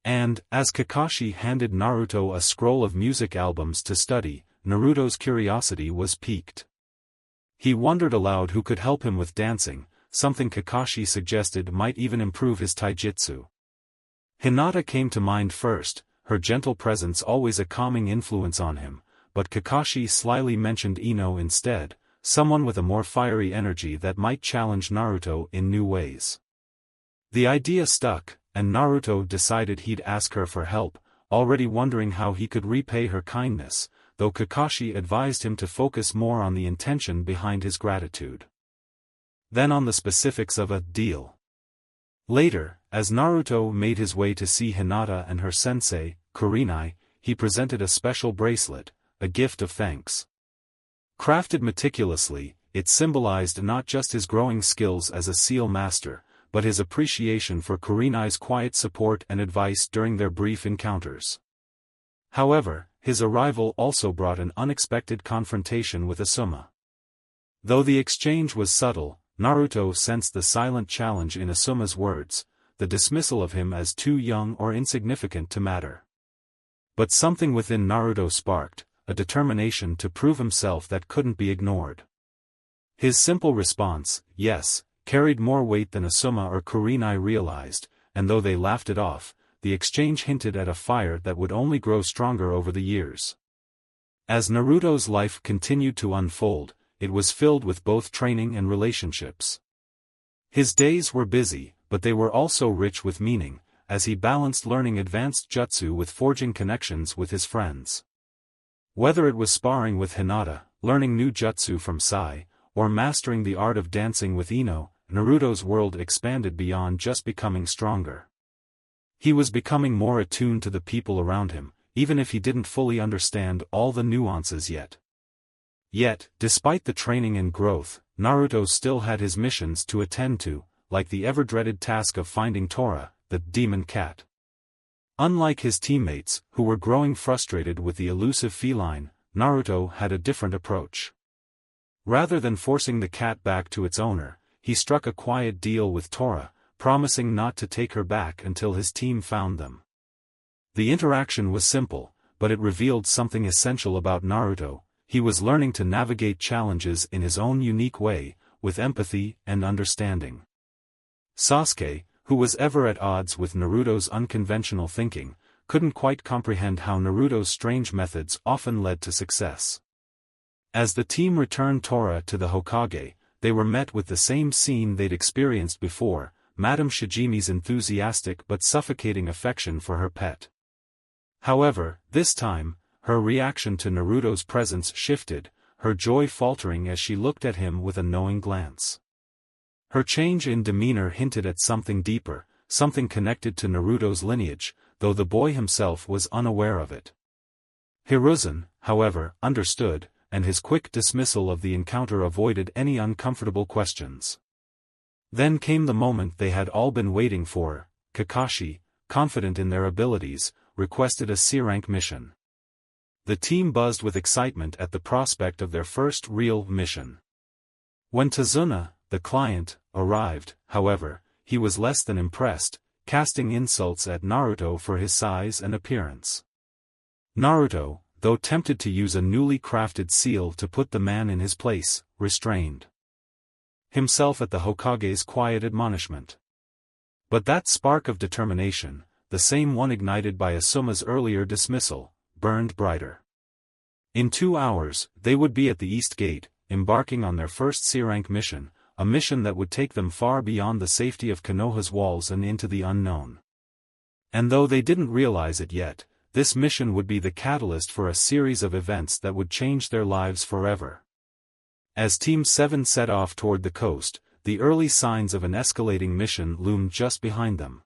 And, as Kakashi handed Naruto a scroll of music albums to study, Naruto's curiosity was piqued. He wondered aloud who could help him with dancing, something Kakashi suggested might even improve his taijutsu. Hinata came to mind first, her gentle presence always a calming influence on him, but Kakashi slyly mentioned Ino instead, someone with a more fiery energy that might challenge Naruto in new ways. The idea stuck, and Naruto decided he'd ask her for help, already wondering how he could repay her kindness, though Kakashi advised him to focus more on the intention behind his gratitude than on the specifics of a deal. Later, as Naruto made his way to see Hinata and her sensei, Kurenai, he presented a special bracelet, a gift of thanks. Crafted meticulously, it symbolized not just his growing skills as a seal master, but his appreciation for Kurenai's quiet support and advice during their brief encounters. However, his arrival also brought an unexpected confrontation with Asuma. Though the exchange was subtle, Naruto sensed the silent challenge in Asuma's words, the dismissal of him as too young or insignificant to matter. But something within Naruto sparked, a determination to prove himself that couldn't be ignored. His simple response, yes, carried more weight than Asuma or Kurenai realized, and though they laughed it off, the exchange hinted at a fire that would only grow stronger over the years. As Naruto's life continued to unfold, it was filled with both training and relationships. His days were busy, but they were also rich with meaning, as he balanced learning advanced jutsu with forging connections with his friends. Whether it was sparring with Hinata, learning new jutsu from Sai, or mastering the art of dancing with Ino, Naruto's world expanded beyond just becoming stronger. He was becoming more attuned to the people around him, even if he didn't fully understand all the nuances yet. Yet, despite the training and growth, Naruto still had his missions to attend to, like the ever-dreaded task of finding Tora, the demon cat. Unlike his teammates, who were growing frustrated with the elusive feline, Naruto had a different approach. Rather than forcing the cat back to its owner, he struck a quiet deal with Tora, promising not to take her back until his team found them. The interaction was simple, but it revealed something essential about Naruto. He was learning to navigate challenges in his own unique way, with empathy and understanding. Sasuke, who was ever at odds with Naruto's unconventional thinking, couldn't quite comprehend how Naruto's strange methods often led to success. As the team returned Tora to the Hokage, they were met with the same scene they'd experienced before, Madame Shijimi's enthusiastic but suffocating affection for her pet. However, this time, her reaction to Naruto's presence shifted, her joy faltering as she looked at him with a knowing glance. Her change in demeanor hinted at something deeper, something connected to Naruto's lineage, though the boy himself was unaware of it. Hiruzen, however, understood, and his quick dismissal of the encounter avoided any uncomfortable questions. Then came the moment they had all been waiting for. Kakashi, confident in their abilities, requested a C-rank mission. The team buzzed with excitement at the prospect of their first real mission. When Tazuna, the client, arrived, however, he was less than impressed, casting insults at Naruto for his size and appearance. Naruto, though tempted to use a newly crafted seal to put the man in his place, restrained himself at the Hokage's quiet admonishment. But that spark of determination, the same one ignited by Asuma's earlier dismissal, burned brighter. In 2 hours, they would be at the East Gate, embarking on their first C-rank mission, a mission that would take them far beyond the safety of Konoha's walls and into the unknown. And though they didn't realize it yet, this mission would be the catalyst for a series of events that would change their lives forever. As Team 7 set off toward the coast, the early signs of an escalating mission loomed just behind them.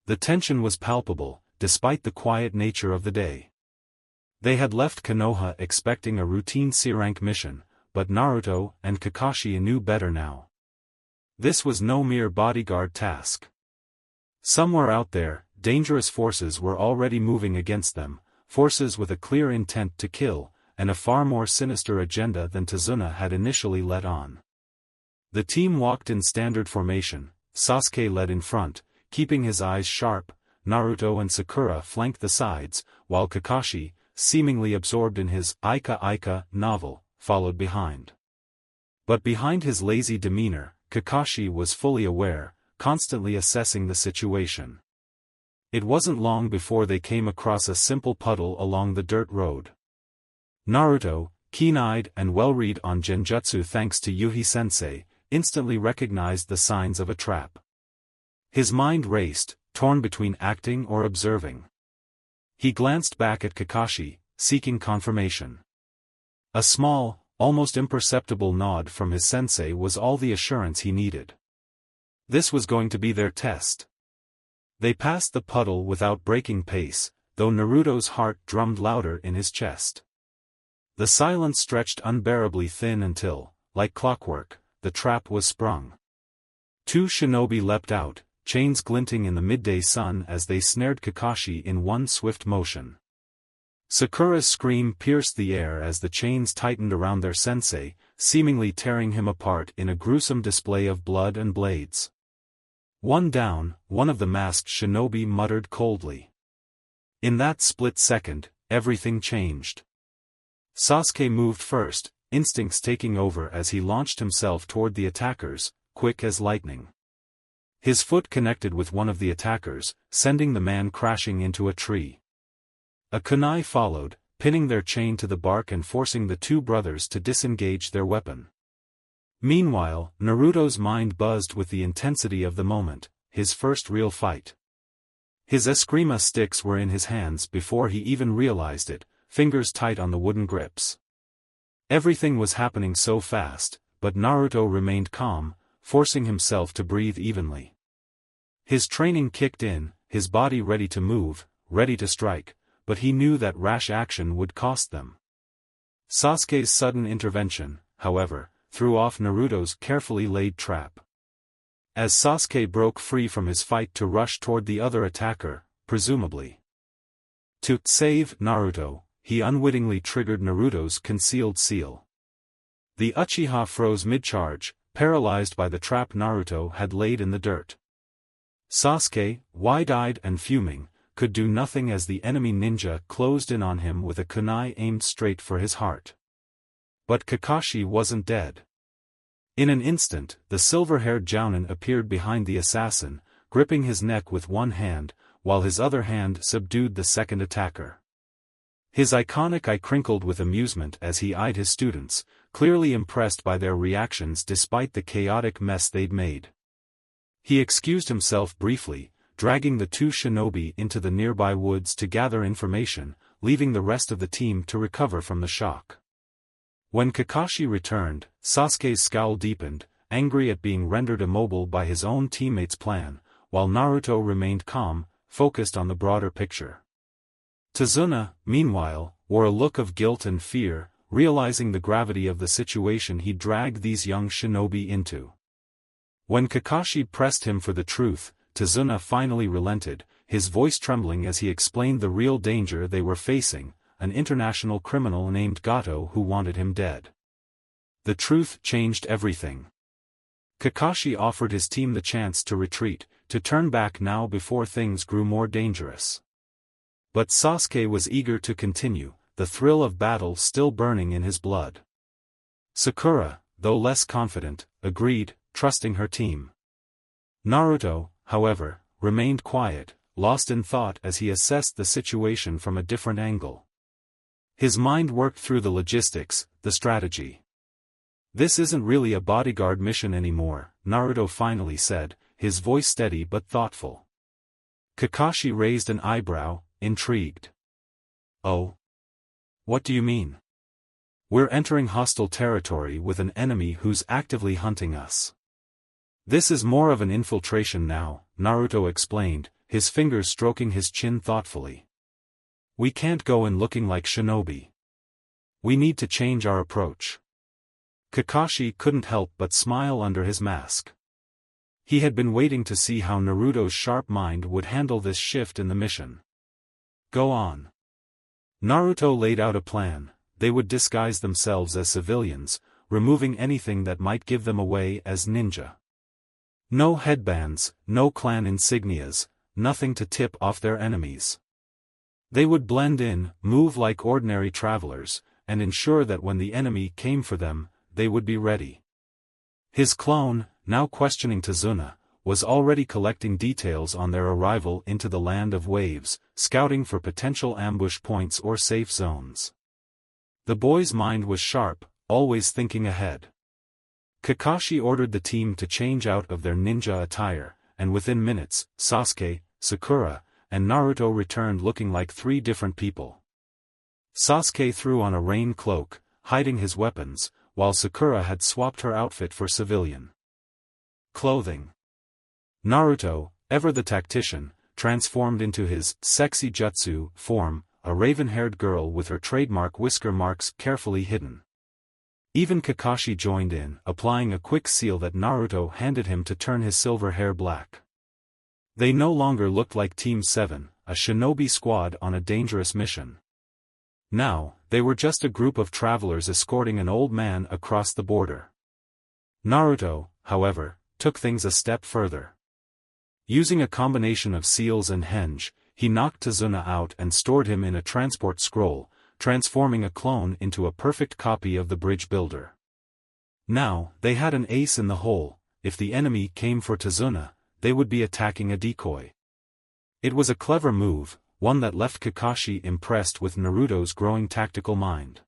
The tension was palpable, despite the quiet nature of the day. They had left Konoha expecting a routine C-rank mission, but Naruto and Kakashi knew better now. This was no mere bodyguard task. Somewhere out there, dangerous forces were already moving against them, forces with a clear intent to kill, and a far more sinister agenda than Tazuna had initially let on. The team walked in standard formation, Sasuke led in front, keeping his eyes sharp, Naruto and Sakura flanked the sides, while Kakashi, seemingly absorbed in his Ika novel, followed behind. But behind his lazy demeanor, Kakashi was fully aware, constantly assessing the situation. It wasn't long before they came across a simple puddle along the dirt road. Naruto, keen-eyed and well-read on genjutsu thanks to Yuhi-sensei, instantly recognized the signs of a trap. His mind raced, torn between acting or observing. He glanced back at Kakashi, seeking confirmation. A small, almost imperceptible nod from his sensei was all the assurance he needed. This was going to be their test. They passed the puddle without breaking pace, though Naruto's heart drummed louder in his chest. The silence stretched unbearably thin until, like clockwork, the trap was sprung. Two shinobi leapt out, chains glinting in the midday sun as they snared Kakashi in one swift motion. Sakura's scream pierced the air as the chains tightened around their sensei, seemingly tearing him apart in a gruesome display of blood and blades. One down, one of the masked shinobi muttered coldly. In that split second, everything changed. Sasuke moved first, instincts taking over as he launched himself toward the attackers, quick as lightning. His foot connected with one of the attackers, sending the man crashing into a tree. A kunai followed, pinning their chain to the bark and forcing the two brothers to disengage their weapon. Meanwhile, Naruto's mind buzzed with the intensity of the moment, his first real fight. His eskrima sticks were in his hands before he even realized it, fingers tight on the wooden grips. Everything was happening so fast, but Naruto remained calm, forcing himself to breathe evenly. His training kicked in, his body ready to move, ready to strike, but he knew that rash action would cost them. Sasuke's sudden intervention, however, threw off Naruto's carefully laid trap. As Sasuke broke free from his fight to rush toward the other attacker, presumably to save Naruto, he unwittingly triggered Naruto's concealed seal. The Uchiha froze mid-charge, paralyzed by the trap Naruto had laid in the dirt. Sasuke, wide-eyed and fuming, could do nothing as the enemy ninja closed in on him with a kunai aimed straight for his heart. But Kakashi wasn't dead. In an instant, the silver-haired jounin appeared behind the assassin, gripping his neck with one hand, while his other hand subdued the second attacker. His iconic eye crinkled with amusement as he eyed his students, clearly impressed by their reactions despite the chaotic mess they'd made. He excused himself briefly, dragging the two shinobi into the nearby woods to gather information, leaving the rest of the team to recover from the shock. When Kakashi returned, Sasuke's scowl deepened, angry at being rendered immobile by his own teammates' plan, while Naruto remained calm, focused on the broader picture. Tazuna, meanwhile, wore a look of guilt and fear, realizing the gravity of the situation he dragged these young shinobi into. When Kakashi pressed him for the truth, Tazuna finally relented, his voice trembling as he explained the real danger they were facing, an international criminal named Gato who wanted him dead. The truth changed everything. Kakashi offered his team the chance to retreat, to turn back now before things grew more dangerous. But Sasuke was eager to continue, the thrill of battle still burning in his blood. Sakura, though less confident, agreed, trusting her team. Naruto, however, remained quiet, lost in thought as he assessed the situation from a different angle. His mind worked through the logistics, the strategy. This isn't really a bodyguard mission anymore, Naruto finally said, his voice steady but thoughtful. Kakashi raised an eyebrow, intrigued. Oh? What do you mean? We're entering hostile territory with an enemy who's actively hunting us. This is more of an infiltration now, Naruto explained, his fingers stroking his chin thoughtfully. We can't go in looking like shinobi. We need to change our approach. Kakashi couldn't help but smile under his mask. He had been waiting to see how Naruto's sharp mind would handle this shift in the mission. Go on. Naruto laid out a plan. They would disguise themselves as civilians, removing anything that might give them away as ninja. No headbands, no clan insignias, nothing to tip off their enemies. They would blend in, move like ordinary travelers, and ensure that when the enemy came for them, they would be ready. His clone, now questioning Tazuna, was already collecting details on their arrival into the land of waves, scouting for potential ambush points or safe zones. The boy's mind was sharp, always thinking ahead. Kakashi ordered the team to change out of their ninja attire, and within minutes, Sasuke, Sakura, and Naruto returned looking like three different people. Sasuke threw on a rain cloak, hiding his weapons, while Sakura had swapped her outfit for civilian clothing. Naruto, ever the tactician, transformed into his sexy jutsu form, a raven-haired girl with her trademark whisker marks carefully hidden. Even Kakashi joined in, applying a quick seal that Naruto handed him to turn his silver hair black. They no longer looked like Team 7, a shinobi squad on a dangerous mission. Now, they were just a group of travelers escorting an old man across the border. Naruto, however, took things a step further. Using a combination of seals and henge, he knocked Tazuna out and stored him in a transport scroll, transforming a clone into a perfect copy of the bridge builder. Now, they had an ace in the hole. If the enemy came for Tazuna, they would be attacking a decoy. It was a clever move, one that left Kakashi impressed with Naruto's growing tactical mind.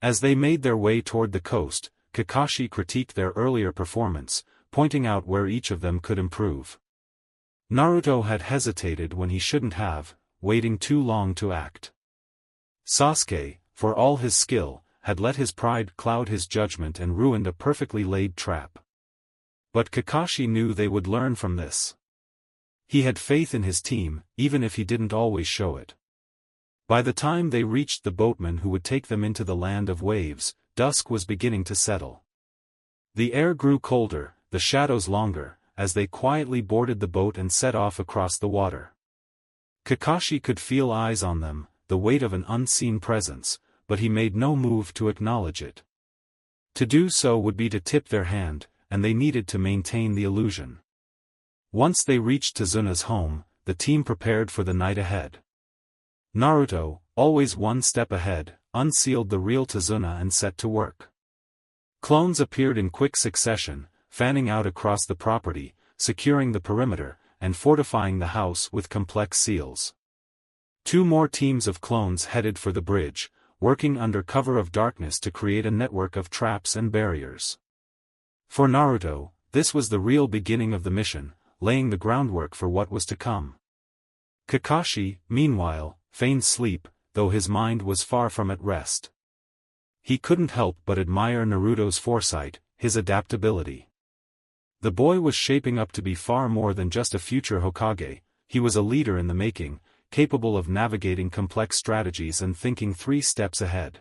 As they made their way toward the coast, Kakashi critiqued their earlier performance, pointing out where each of them could improve. Naruto had hesitated when he shouldn't have, waiting too long to act. Sasuke, for all his skill, had let his pride cloud his judgment and ruined a perfectly laid trap. But Kakashi knew they would learn from this. He had faith in his team, even if he didn't always show it. By the time they reached the boatman who would take them into the land of waves, dusk was beginning to settle. The air grew colder, the shadows longer, as they quietly boarded the boat and set off across the water. Kakashi could feel eyes on them, the weight of an unseen presence, but he made no move to acknowledge it. To do so would be to tip their hand, and they needed to maintain the illusion. Once they reached Tazuna's home, the team prepared for the night ahead. Naruto, always one step ahead, unsealed the real Tazuna and set to work. Clones appeared in quick succession, fanning out across the property, securing the perimeter, and fortifying the house with complex seals. Two more teams of clones headed for the bridge, working under cover of darkness to create a network of traps and barriers. For Naruto, this was the real beginning of the mission, laying the groundwork for what was to come. Kakashi, meanwhile, feigned sleep, though his mind was far from at rest. He couldn't help but admire Naruto's foresight, his adaptability. The boy was shaping up to be far more than just a future Hokage. He was a leader in the making, capable of navigating complex strategies and thinking 3 steps ahead.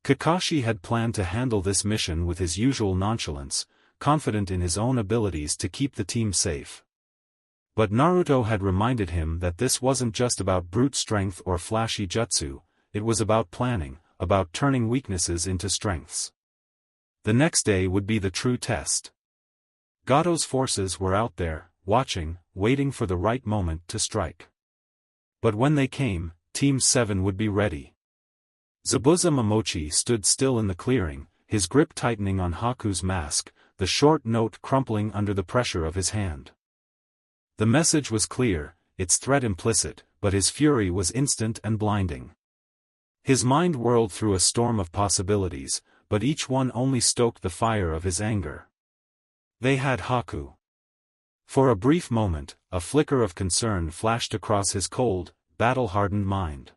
Kakashi had planned to handle this mission with his usual nonchalance, confident in his own abilities to keep the team safe. But Naruto had reminded him that this wasn't just about brute strength or flashy jutsu, it was about planning, about turning weaknesses into strengths. The next day would be the true test. Gato's forces were out there, watching, waiting for the right moment to strike. But when they came, Team 7 would be ready. Zabuza Momochi stood still in the clearing, his grip tightening on Haku's mask, the short note crumpling under the pressure of his hand. The message was clear, its threat implicit, but his fury was instant and blinding. His mind whirled through a storm of possibilities, but each one only stoked the fire of his anger. They had Haku. For a brief moment, a flicker of concern flashed across his cold, battle-hardened mind.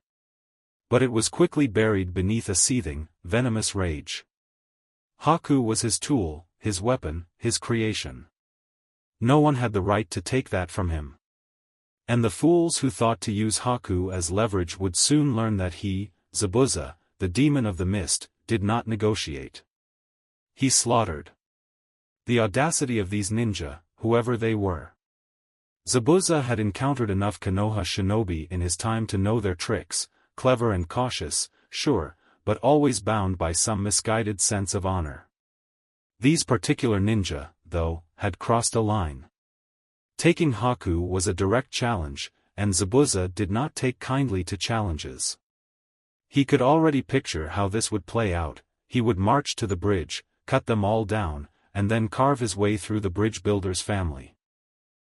But it was quickly buried beneath a seething, venomous rage. Haku was his tool, his weapon, his creation. No one had the right to take that from him. And the fools who thought to use Haku as leverage would soon learn that he, Zabuza, the demon of the mist, did not negotiate. He slaughtered. The audacity of these ninja, whoever they were. Zabuza had encountered enough Konoha shinobi in his time to know their tricks, clever and cautious, sure, but always bound by some misguided sense of honor. These particular ninja, though, had crossed a line. Taking Haku was a direct challenge, and Zabuza did not take kindly to challenges. He could already picture how this would play out. He would march to the bridge, cut them all down, and then carve his way through the bridge builder's family.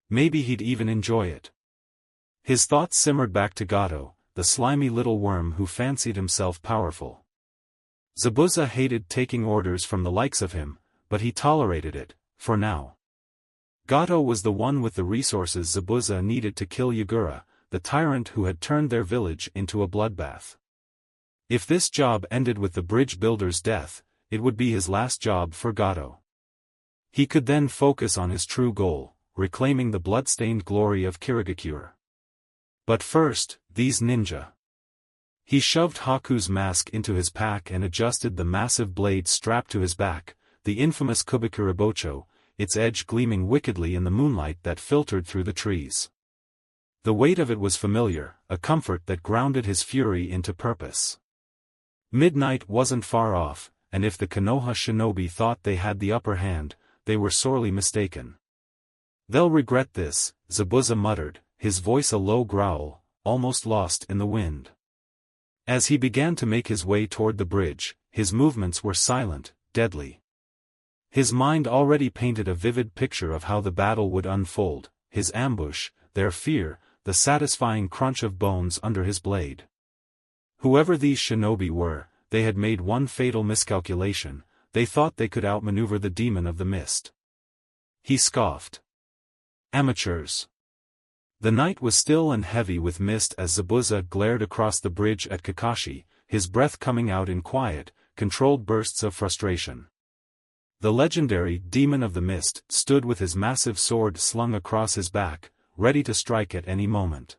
Maybe he'd even enjoy it. His thoughts simmered back to Gato, the slimy little worm who fancied himself powerful. Zabuza hated taking orders from the likes of him, but he tolerated it, for now. Gato was the one with the resources Zabuza needed to kill Yagura, the tyrant who had turned their village into a bloodbath. If this job ended with the bridge builder's death, it would be his last job for Gato. He could then focus on his true goal, reclaiming the blood-stained glory of Kirigakure. But first, these ninja. He shoved Haku's mask into his pack and adjusted the massive blade strapped to his back, the infamous Kubikuribocho, its edge gleaming wickedly in the moonlight that filtered through the trees. The weight of it was familiar, a comfort that grounded his fury into purpose. Midnight wasn't far off, and if the Konoha shinobi thought they had the upper hand, they were sorely mistaken. "They'll regret this," Zabuza muttered, his voice a low growl, almost lost in the wind. As he began to make his way toward the bridge, his movements were silent, deadly. His mind already painted a vivid picture of how the battle would unfold, his ambush, their fear, the satisfying crunch of bones under his blade. Whoever these shinobi were, they had made one fatal miscalculation. They thought they could outmaneuver the demon of the mist. He scoffed. Amateurs. The night was still and heavy with mist as Zabuza glared across the bridge at Kakashi, his breath coming out in quiet, controlled bursts of frustration. The legendary demon of the mist stood with his massive sword slung across his back, ready to strike at any moment.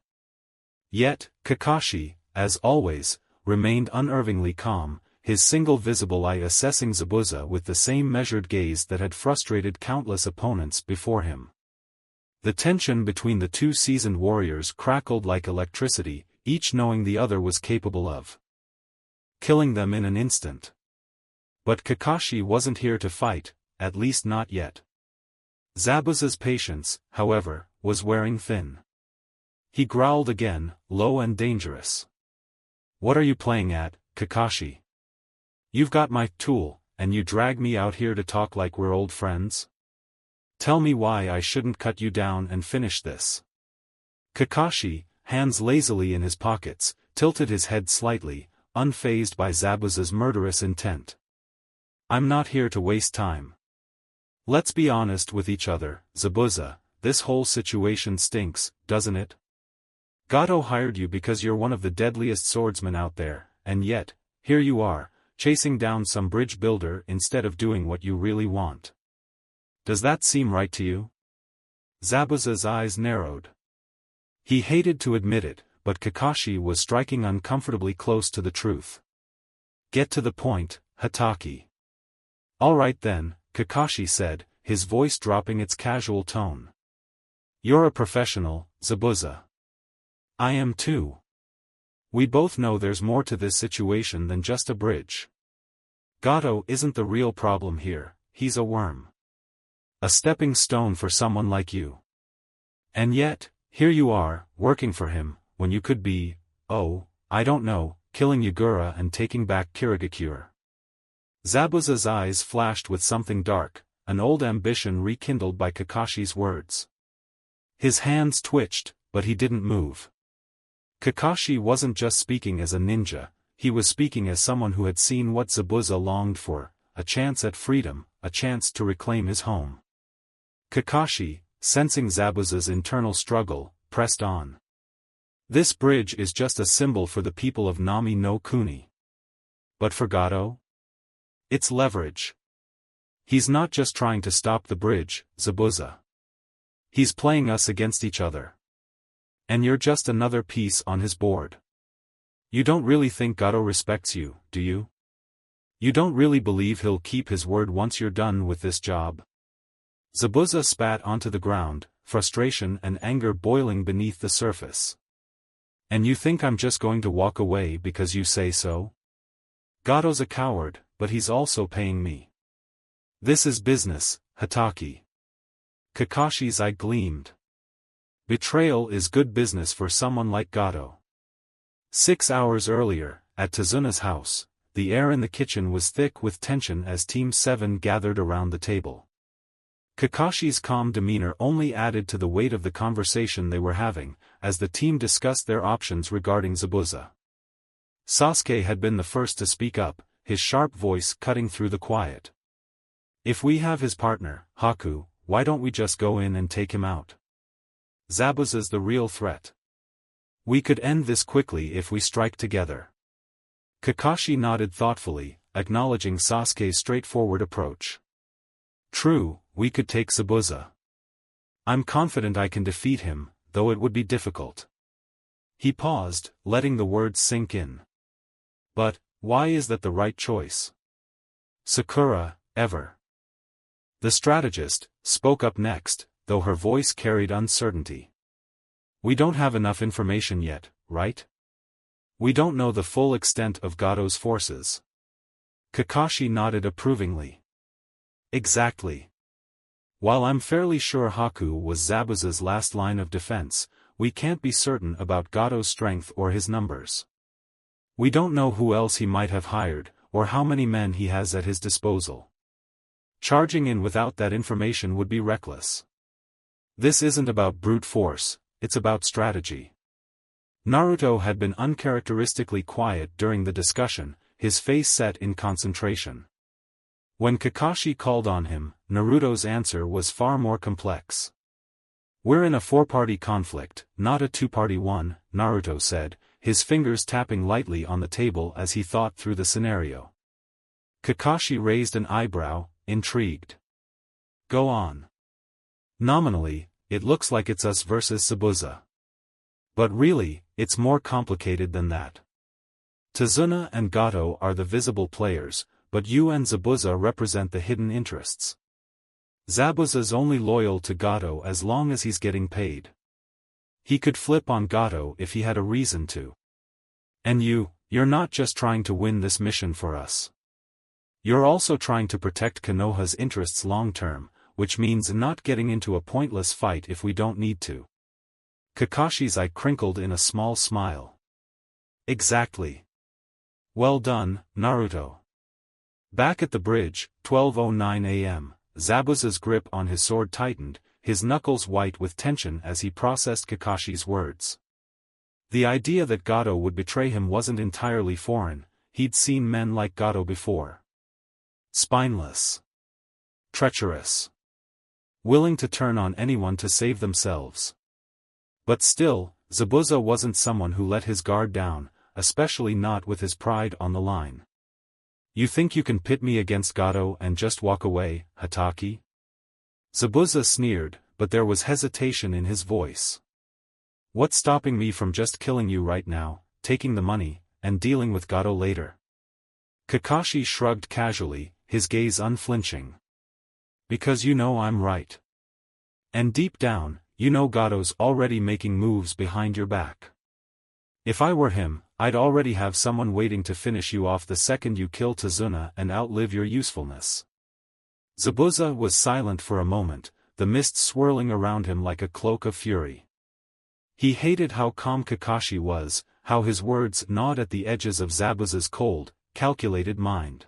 Yet, Kakashi, as always, remained unervingly calm, his single visible eye assessing Zabuza with the same measured gaze that had frustrated countless opponents before him. The tension between the two seasoned warriors crackled like electricity, each knowing the other was capable of killing them in an instant. But Kakashi wasn't here to fight, at least not yet. Zabuza's patience, however, was wearing thin. He growled again, low and dangerous. "What are you playing at, Kakashi? You've got my tool, and you drag me out here to talk like we're old friends? Tell me why I shouldn't cut you down and finish this." Kakashi, hands lazily in his pockets, tilted his head slightly, unfazed by Zabuza's murderous intent. "I'm not here to waste time. Let's be honest with each other, Zabuza, this whole situation stinks, doesn't it? Gato hired you because you're one of the deadliest swordsmen out there, and yet, here you are, chasing down some bridge builder instead of doing what you really want. Does that seem right to you?" Zabuza's eyes narrowed. He hated to admit it, but Kakashi was striking uncomfortably close to the truth. "Get to the point, Hatake." "All right then," Kakashi said, his voice dropping its casual tone. "You're a professional, Zabuza. I am too. We both know there's more to this situation than just a bridge. Gato isn't the real problem here, he's a worm. A stepping stone for someone like you. And yet, here you are, working for him, when you could be, oh, I don't know, killing Yagura and taking back Kirigakure." Zabuza's eyes flashed with something dark, an old ambition rekindled by Kakashi's words. His hands twitched, but he didn't move. Kakashi wasn't just speaking as a ninja, he was speaking as someone who had seen what Zabuza longed for, a chance at freedom, a chance to reclaim his home. Kakashi, sensing Zabuza's internal struggle, pressed on. "This bridge is just a symbol for the people of Nami no Kuni. But for Gato? It's leverage. He's not just trying to stop the bridge, Zabuza. He's playing us against each other. And you're just another piece on his board. You don't really think Gato respects you, do you? You don't really believe he'll keep his word once you're done with this job?" Zabuza spat onto the ground, frustration and anger boiling beneath the surface. "And you think I'm just going to walk away because you say so? Gato's a coward, but he's also paying me. This is business, Hatake." Kakashi's eye gleamed. Betrayal is good business for someone like Gato. 6 hours earlier, at Tazuna's house, the air in the kitchen was thick with tension as Team 7 gathered around the table. Kakashi's calm demeanor only added to the weight of the conversation they were having, as the team discussed their options regarding Zabuza. Sasuke had been the first to speak up, his sharp voice cutting through the quiet. "If we have his partner, Haku, why don't we just go in and take him out? Zabuza's the real threat. We could end this quickly if we strike together." Kakashi nodded thoughtfully, acknowledging Sasuke's straightforward approach. "True, we could take Zabuza. I'm confident I can defeat him, though it would be difficult." He paused, letting the words sink in. But, why is that the right choice? Sakura, ever. The strategist, spoke up next, though her voice carried uncertainty. We don't have enough information yet, right? We don't know the full extent of Gato's forces. Kakashi nodded approvingly. Exactly. While I'm fairly sure Haku was Zabuza's last line of defense, we can't be certain about Gato's strength or his numbers. We don't know who else he might have hired, or how many men he has at his disposal. Charging in without that information would be reckless. This isn't about brute force, it's about strategy. Naruto had been uncharacteristically quiet during the discussion, his face set in concentration. When Kakashi called on him, Naruto's answer was far more complex. We're in a four-party conflict, not a two-party one, Naruto said, his fingers tapping lightly on the table as he thought through the scenario. Kakashi raised an eyebrow, intrigued. Go on. Nominally, it looks like it's us versus Zabuza. But really, it's more complicated than that. Tazuna and Gato are the visible players, but you and Zabuza represent the hidden interests. Zabuza's only loyal to Gato as long as he's getting paid. He could flip on Gato if he had a reason to. And you're not just trying to win this mission for us. You're also trying to protect Konoha's interests long-term, which means not getting into a pointless fight if we don't need to. Kakashi's eye crinkled in a small smile. Exactly. Well done, Naruto. Back at the bridge, 12:09 a.m., Zabuza's grip on his sword tightened, his knuckles white with tension as he processed Kakashi's words. The idea that Gato would betray him wasn't entirely foreign, he'd seen men like Gato before. Spineless. Treacherous. Willing to turn on anyone to save themselves. But still, Zabuza wasn't someone who let his guard down, especially not with his pride on the line. You think you can pit me against Gato and just walk away, Hatake? Zabuza sneered, but there was hesitation in his voice. What's stopping me from just killing you right now, taking the money, and dealing with Gato later? Kakashi shrugged casually, his gaze unflinching. Because you know I'm right. And deep down, you know Gato's already making moves behind your back. If I were him, I'd already have someone waiting to finish you off the second you kill Tazuna and outlive your usefulness. Zabuza was silent for a moment, the mist swirling around him like a cloak of fury. He hated how calm Kakashi was, how his words gnawed at the edges of Zabuza's cold, calculated mind.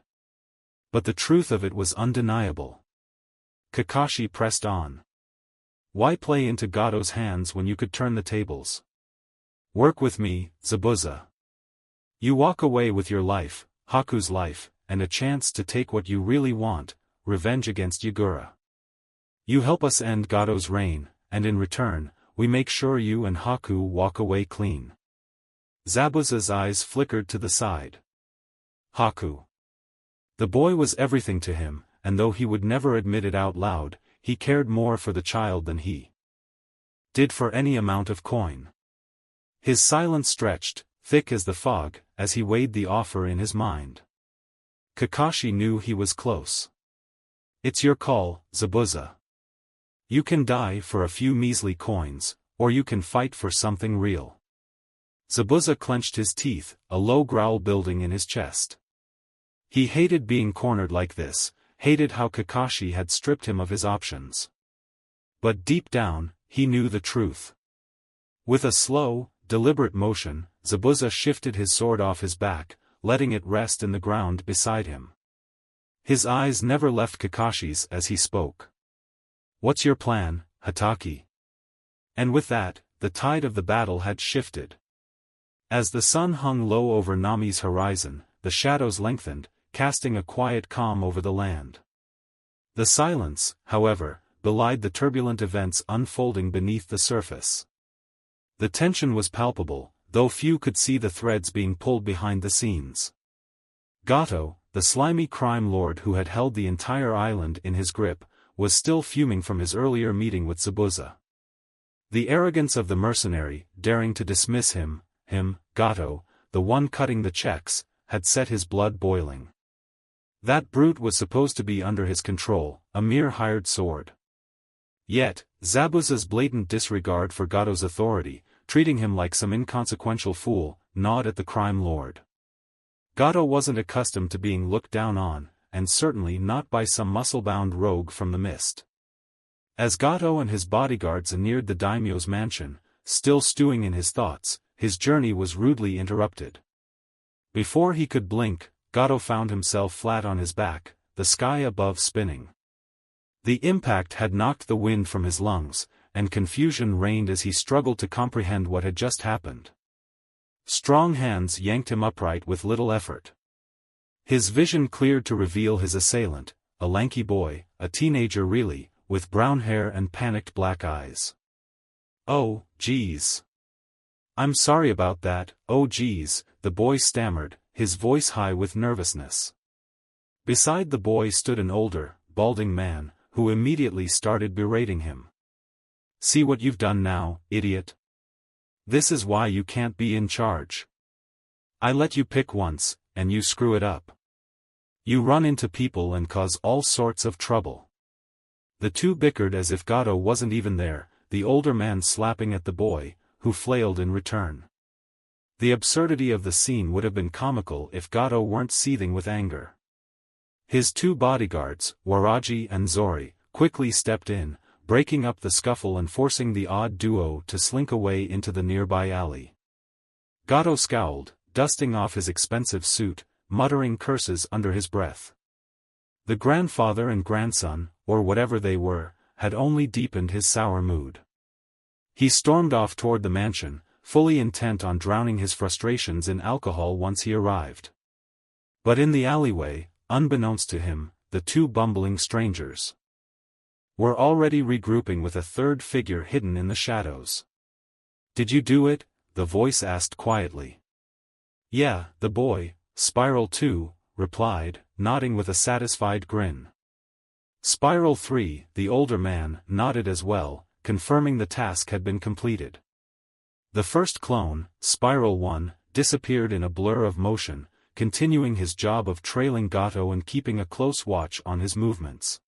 But the truth of it was undeniable. Kakashi pressed on. Why play into Gato's hands when you could turn the tables? Work with me, Zabuza. You walk away with your life, Haku's life, and a chance to take what you really want, revenge against Yagura. You help us end Gato's reign, and in return, we make sure you and Haku walk away clean. Zabuza's eyes flickered to the side. Haku. The boy was everything to him, and though he would never admit it out loud, he cared more for the child than he did for any amount of coin. His silence stretched, thick as the fog, as he weighed the offer in his mind. Kakashi knew he was close. It's your call, Zabuza. You can die for a few measly coins, or you can fight for something real. Zabuza clenched his teeth, a low growl building in his chest. He hated being cornered like this, hated how Kakashi had stripped him of his options. But deep down, he knew the truth. With a slow, deliberate motion, Zabuza shifted his sword off his back, letting it rest in the ground beside him. His eyes never left Kakashi's as he spoke. What's your plan, Hatake? And with that, the tide of the battle had shifted. As the sun hung low over Nami's horizon, the shadows lengthened, casting a quiet calm over the land. The silence, however, belied the turbulent events unfolding beneath the surface. The tension was palpable, though few could see the threads being pulled behind the scenes. Gato, the slimy crime lord who had held the entire island in his grip, was still fuming from his earlier meeting with Zabuza. The arrogance of the mercenary, daring to dismiss him, Gato, the one cutting the checks, had set his blood boiling. That brute was supposed to be under his control, a mere hired sword. Yet, Zabuza's blatant disregard for Gato's authority, treating him like some inconsequential fool, gnawed at the crime lord. Gato wasn't accustomed to being looked down on, and certainly not by some muscle-bound rogue from the mist. As Gato and his bodyguards neared the daimyo's mansion, still stewing in his thoughts, his journey was rudely interrupted. Before he could blink, Gato found himself flat on his back, the sky above spinning. The impact had knocked the wind from his lungs, and confusion reigned as he struggled to comprehend what had just happened. Strong hands yanked him upright with little effort. His vision cleared to reveal his assailant, a lanky boy, a teenager really, with brown hair and panicked black eyes. "Oh, geez. I'm sorry about that, oh geez," the boy stammered, his voice high with nervousness. Beside the boy stood an older, balding man, who immediately started berating him. "See what you've done now, idiot. This is why you can't be in charge. I let you pick once, and you screw it up. You run into people and cause all sorts of trouble." The two bickered as if Gato wasn't even there, the older man slapping at the boy, who flailed in return. The absurdity of the scene would have been comical if Gato weren't seething with anger. His two bodyguards, Waraji and Zori, quickly stepped in, breaking up the scuffle and forcing the odd duo to slink away into the nearby alley. Gato scowled, dusting off his expensive suit, muttering curses under his breath. The grandfather and grandson, or whatever they were, had only deepened his sour mood. He stormed off toward the mansion, fully intent on drowning his frustrations in alcohol once he arrived. But in the alleyway, unbeknownst to him, the two bumbling strangers were already regrouping with a third figure hidden in the shadows. "Did you do it?" the voice asked quietly. "Yeah," the boy, Spiral 2, replied, nodding with a satisfied grin. Spiral 3, the older man, nodded as well, confirming the task had been completed. The first clone, Spiral 1, disappeared in a blur of motion, continuing his job of trailing Gato and keeping a close watch on his movements.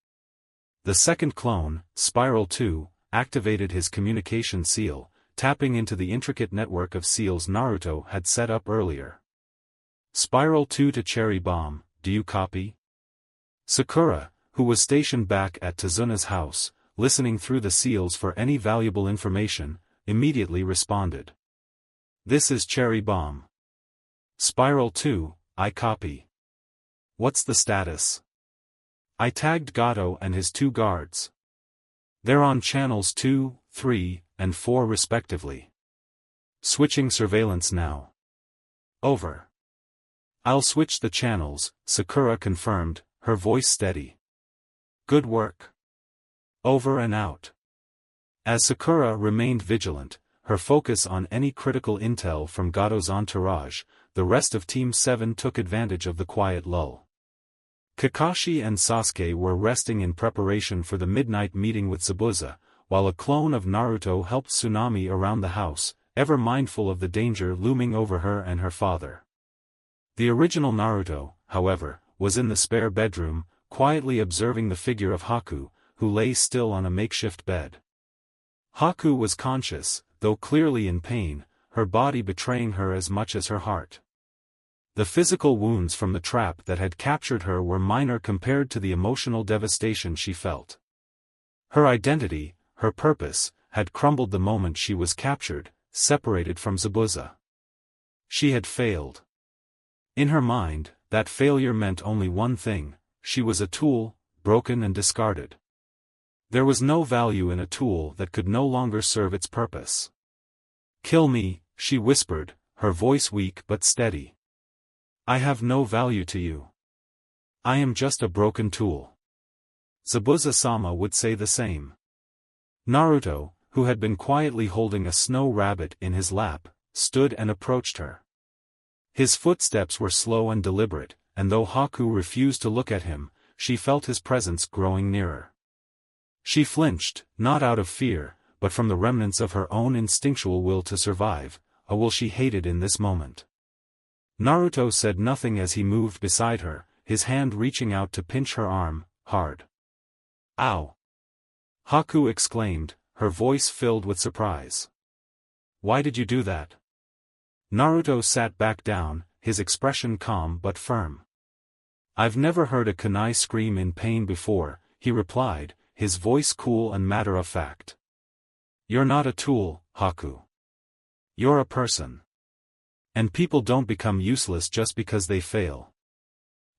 The second clone, Spiral 2, activated his communication seal, tapping into the intricate network of seals Naruto had set up earlier. "Spiral 2 to Cherry Bomb, do you copy?" Sakura, who was stationed back at Tazuna's house, listening through the seals for any valuable information, immediately responded. "This is Cherry Bomb. Spiral 2, I copy. What's the status?" I tagged Gato and his two guards. They're on channels 2, 3, and 4 respectively. Switching surveillance now. Over. I'll switch the channels, Sakura confirmed, her voice steady. Good work. Over and out. As Sakura remained vigilant, her focus on any critical intel from Gato's entourage, the rest of Team 7 took advantage of the quiet lull. Kakashi and Sasuke were resting in preparation for the midnight meeting with Zabuza, while a clone of Naruto helped Tsunade around the house, ever mindful of the danger looming over her and her father. The original Naruto, however, was in the spare bedroom, quietly observing the figure of Haku, who lay still on a makeshift bed. Haku was conscious, though clearly in pain, her body betraying her as much as her heart. The physical wounds from the trap that had captured her were minor compared to the emotional devastation she felt. Her identity, her purpose, had crumbled the moment she was captured, separated from Zabuza. She had failed. In her mind, that failure meant only one thing: she was a tool, broken and discarded. There was no value in a tool that could no longer serve its purpose. "Kill me," she whispered, her voice weak but steady. "I have no value to you. I am just a broken tool." Zabuza-sama would say the same. Naruto, who had been quietly holding a snow rabbit in his lap, stood and approached her. His footsteps were slow and deliberate, and though Haku refused to look at him, she felt his presence growing nearer. She flinched, not out of fear, but from the remnants of her own instinctual will to survive, a will she hated in this moment. Naruto said nothing as he moved beside her, his hand reaching out to pinch her arm, hard. Ow! Haku exclaimed, her voice filled with surprise. Why did you do that? Naruto sat back down, his expression calm but firm. I've never heard a kunai scream in pain before, he replied, his voice cool and matter-of-fact. You're not a tool, Haku. You're a person. And people don't become useless just because they fail.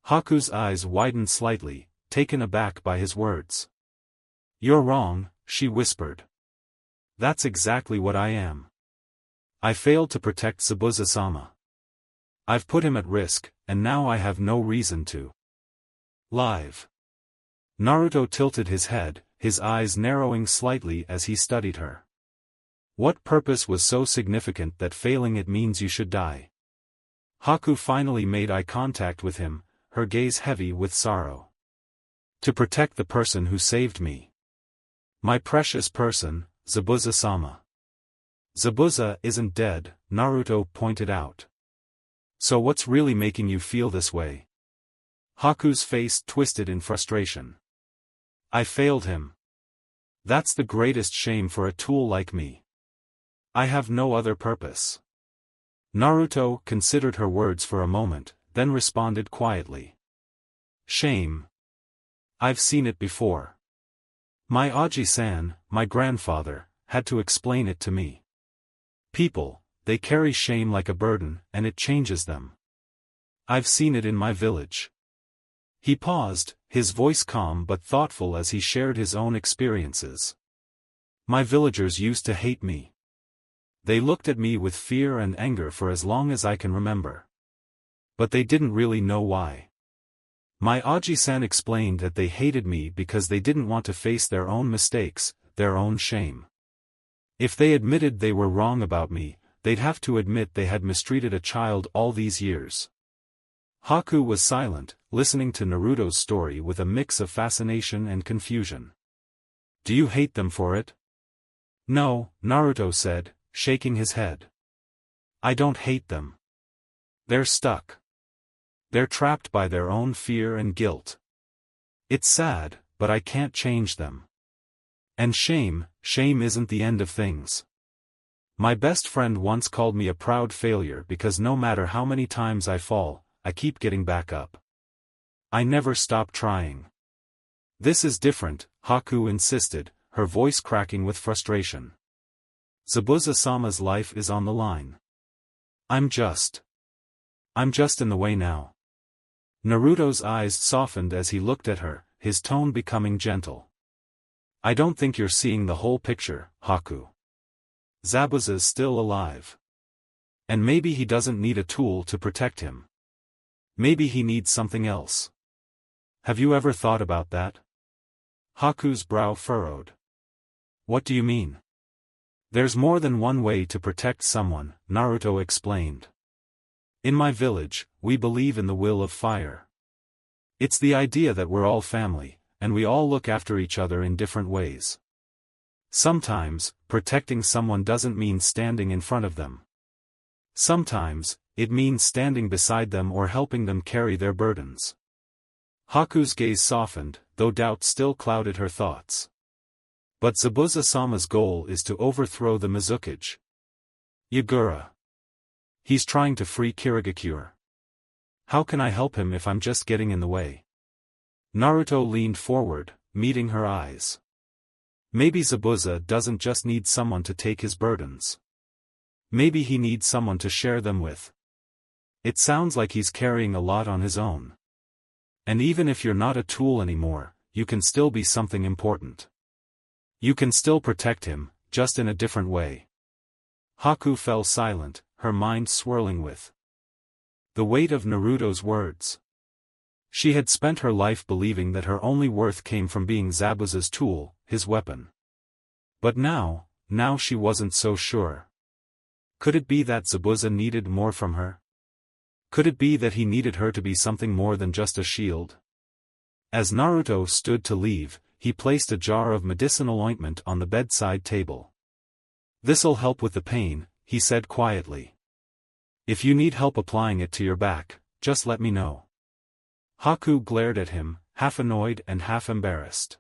Haku's eyes widened slightly, taken aback by his words. You're wrong, she whispered. That's exactly what I am. I failed to protect Zabuza-sama. I've put him at risk, and now I have no reason to. Live. Naruto tilted his head, his eyes narrowing slightly as he studied her. What purpose was so significant that failing it means you should die? Haku finally made eye contact with him, her gaze heavy with sorrow. To protect the person who saved me. My precious person, Zabuza-sama. Zabuza isn't dead, Naruto pointed out. So what's really making you feel this way? Haku's face twisted in frustration. I failed him. That's the greatest shame for a tool like me. I have no other purpose. Naruto considered her words for a moment, then responded quietly. Shame. I've seen it before. My Aji-san, my grandfather, had to explain it to me. People, they carry shame like a burden, and it changes them. I've seen it in my village. He paused, his voice calm but thoughtful as he shared his own experiences. My villagers used to hate me. They looked at me with fear and anger for as long as I can remember. But they didn't really know why. My Aji-san explained that they hated me because they didn't want to face their own mistakes, their own shame. If they admitted they were wrong about me, they'd have to admit they had mistreated a child all these years. Haku was silent, listening to Naruto's story with a mix of fascination and confusion. Do you hate them for it? No, Naruto said, shaking his head. I don't hate them. They're stuck. They're trapped by their own fear and guilt. It's sad, but I can't change them. And shame isn't the end of things. My best friend once called me a proud failure because no matter how many times I fall, I keep getting back up. I never stop trying. This is different, Haku insisted, her voice cracking with frustration. Zabuza-sama's life is on the line. I'm just in the way now. Naruto's eyes softened as he looked at her, his tone becoming gentle. I don't think you're seeing the whole picture, Haku. Zabuza's still alive. And maybe he doesn't need a tool to protect him. Maybe he needs something else. Have you ever thought about that? Haku's brow furrowed. What do you mean? There's more than one way to protect someone, Naruto explained. In my village, we believe in the will of fire. It's the idea that we're all family, and we all look after each other in different ways. Sometimes, protecting someone doesn't mean standing in front of them. Sometimes, it means standing beside them or helping them carry their burdens. Haku's gaze softened, though doubt still clouded her thoughts. But Zabuza-sama's goal is to overthrow the Mizukage. Yagura. He's trying to free Kirigakure. How can I help him if I'm just getting in the way? Naruto leaned forward, meeting her eyes. Maybe Zabuza doesn't just need someone to take his burdens. Maybe he needs someone to share them with. It sounds like he's carrying a lot on his own. And even if you're not a tool anymore, you can still be something important. You can still protect him, just in a different way. Haku fell silent, her mind swirling with the weight of Naruto's words. She had spent her life believing that her only worth came from being Zabuza's tool, his weapon. But now she wasn't so sure. Could it be that Zabuza needed more from her? Could it be that he needed her to be something more than just a shield? As Naruto stood to leave, he placed a jar of medicinal ointment on the bedside table. This'll help with the pain, he said quietly. If you need help applying it to your back, just let me know. Haku glared at him, half annoyed and half embarrassed.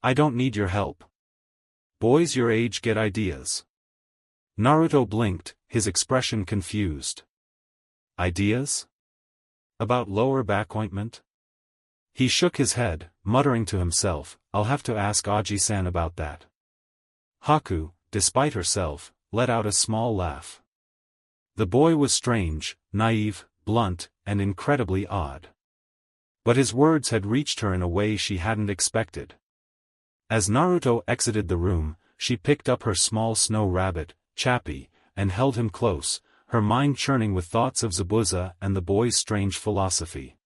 I don't need your help. Boys your age get ideas. Naruto blinked, his expression confused. Ideas? About lower back ointment? He shook his head, muttering to himself, I'll have to ask Aji-san about that. Haku, despite herself, let out a small laugh. The boy was strange, naive, blunt, and incredibly odd. But his words had reached her in a way she hadn't expected. As Naruto exited the room, she picked up her small snow rabbit, Chappie, and held him close, her mind churning with thoughts of Zabuza and the boy's strange philosophy.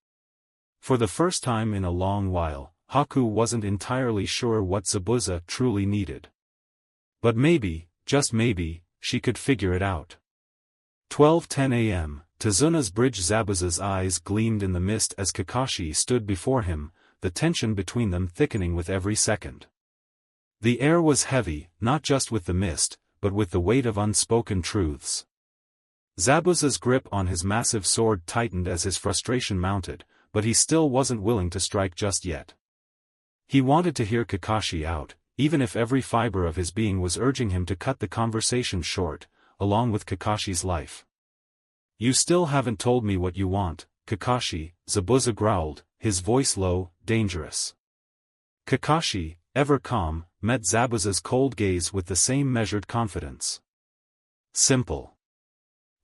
For the first time in a long while, Haku wasn't entirely sure what Zabuza truly needed. But maybe, just maybe, she could figure it out. 12:10 a.m., Tazuna's bridge. Zabuza's eyes gleamed in the mist as Kakashi stood before him, the tension between them thickening with every second. The air was heavy, not just with the mist, but with the weight of unspoken truths. Zabuza's grip on his massive sword tightened as his frustration mounted, but he still wasn't willing to strike just yet. He wanted to hear Kakashi out, even if every fiber of his being was urging him to cut the conversation short, along with Kakashi's life. You still haven't told me what you want, Kakashi, Zabuza growled, his voice low, dangerous. Kakashi, ever calm, met Zabuza's cold gaze with the same measured confidence. Simple.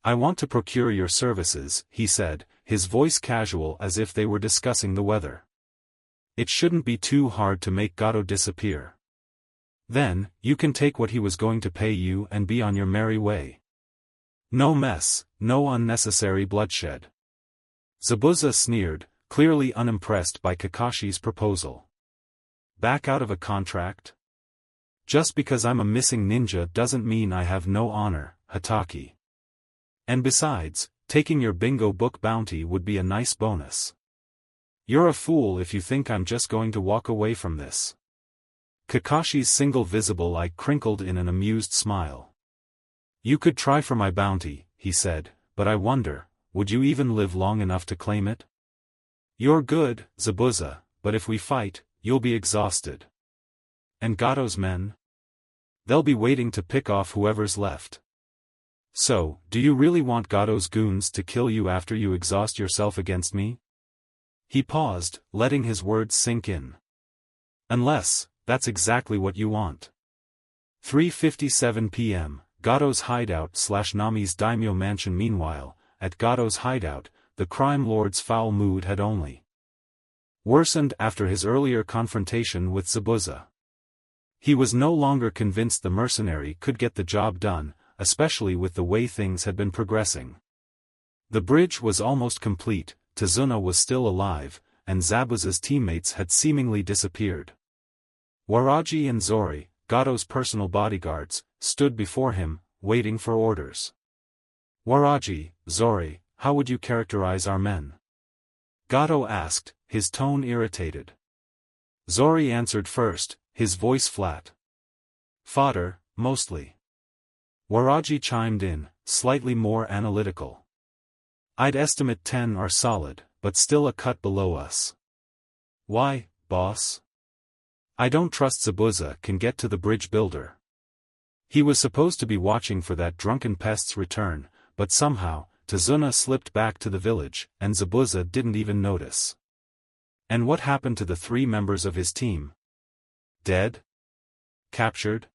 I want to procure your services, he said, his voice casual as if they were discussing the weather. It shouldn't be too hard to make Gato disappear. Then, you can take what he was going to pay you and be on your merry way. No mess, no unnecessary bloodshed. Zabuza sneered, clearly unimpressed by Kakashi's proposal. Back out of a contract? Just because I'm a missing ninja doesn't mean I have no honor, Hatake. And besides, taking your bingo book bounty would be a nice bonus. You're a fool if you think I'm just going to walk away from this. Kakashi's single visible eye crinkled in an amused smile. You could try for my bounty, he said, but I wonder, would you even live long enough to claim it? You're good, Zabuza, but if we fight, you'll be exhausted. And Gato's men? They'll be waiting to pick off whoever's left. So, do you really want Gato's goons to kill you after you exhaust yourself against me? He paused, letting his words sink in. Unless, that's exactly what you want. 3:57 p.m., Gato's hideout/Nami's daimyo mansion. Meanwhile, at Gato's hideout, the crime lord's foul mood had only worsened after his earlier confrontation with Zabuza. He was no longer convinced the mercenary could get the job done, especially with the way things had been progressing. The bridge was almost complete, Tazuna was still alive, and Zabuza's teammates had seemingly disappeared. Waraji and Zori, Gato's personal bodyguards, stood before him, waiting for orders. Waraji, Zori, how would you characterize our men? Gato asked, his tone irritated. Zori answered first, his voice flat. Fodder, mostly. Waraji chimed in, slightly more analytical. I'd estimate 10 are solid, but still a cut below us. Why, boss? I don't trust Zabuza can get to the bridge builder. He was supposed to be watching for that drunken pest's return, but somehow, Tazuna slipped back to the village, and Zabuza didn't even notice. And what happened to the 3 members of his team? Dead? Captured?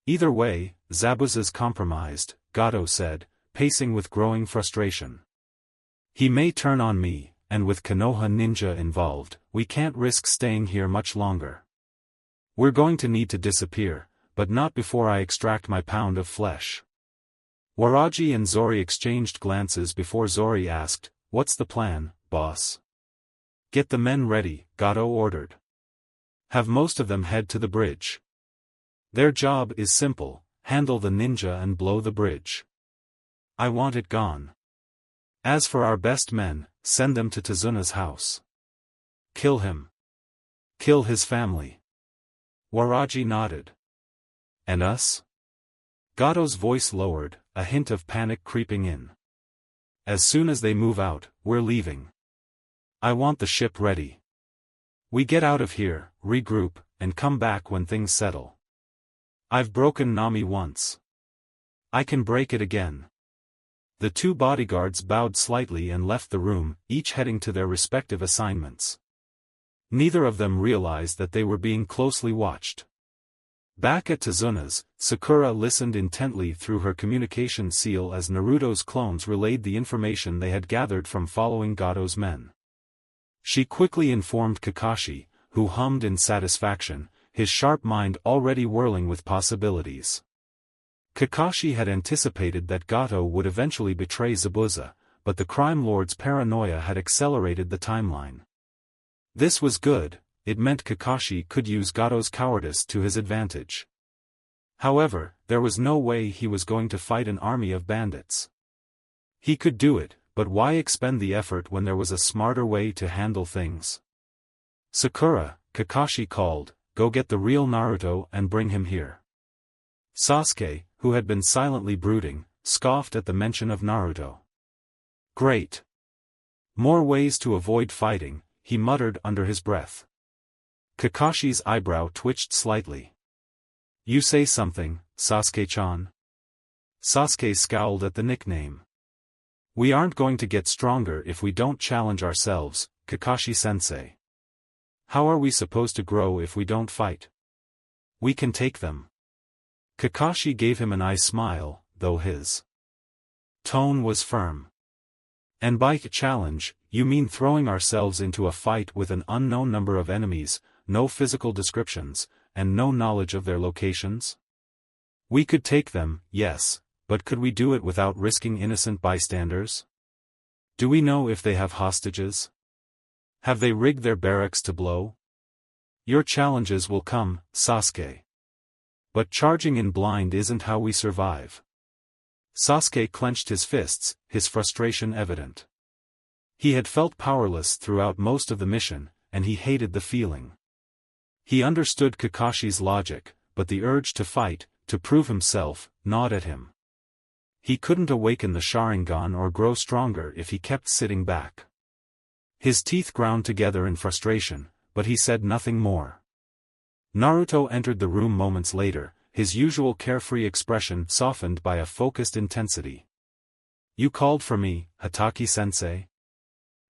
Either way, Zabuza's compromised, Gato said, pacing with growing frustration. He may turn on me, and with Konoha ninja involved, we can't risk staying here much longer. We're going to need to disappear, but not before I extract my pound of flesh. Waraji and Zori exchanged glances before Zori asked, what's the plan, boss? Get the men ready, Gato ordered. Have most of them head to the bridge. Their job is simple, handle the ninja and blow the bridge. I want it gone. As for our best men, send them to Tazuna's house. Kill him. Kill his family. Waraji nodded. And us? Gato's voice lowered, a hint of panic creeping in. as soon as they move out, we're leaving. I want the ship ready. We get out of here, regroup, and come back when things settle. I've broken Nami once. I can break it again. The two bodyguards bowed slightly and left the room, each heading to their respective assignments. Neither of them realized that they were being closely watched. Back at Tazuna's, Sakura listened intently through her communication seal as Naruto's clones relayed the information they had gathered from following Gato's men. She quickly informed Kakashi, who hummed in satisfaction, his sharp mind already whirling with possibilities. Kakashi had anticipated that Gato would eventually betray Zabuza, but the crime lord's paranoia had accelerated the timeline. This was good. It meant Kakashi could use Gato's cowardice to his advantage. However, there was no way he was going to fight an army of bandits. He could do it, but why expend the effort when there was a smarter way to handle things? Sakura, Kakashi called, go get the real Naruto and bring him here. Sasuke, who had been silently brooding, scoffed at the mention of Naruto. Great. More ways to avoid fighting, he muttered under his breath. Kakashi's eyebrow twitched slightly. You say something, Sasuke-chan? Sasuke scowled at the nickname. We aren't going to get stronger if we don't challenge ourselves, Kakashi-sensei. How are we supposed to grow if we don't fight? We can take them. Kakashi gave him an eye smile, though his tone was firm. And by challenge, you mean throwing ourselves into a fight with an unknown number of enemies, no physical descriptions, and no knowledge of their locations? We could take them, yes, but could we do it without risking innocent bystanders? Do we know if they have hostages? Have they rigged their barracks to blow? Your challenges will come, Sasuke. But charging in blind isn't how we survive. Sasuke clenched his fists, his frustration evident. He had felt powerless throughout most of the mission, and he hated the feeling. He understood Kakashi's logic, but the urge to fight, to prove himself, gnawed at him. He couldn't awaken the Sharingan or grow stronger if he kept sitting back. His teeth ground together in frustration, but he said nothing more. Naruto entered the room moments later, his usual carefree expression softened by a focused intensity. You called for me, Hatake-sensei?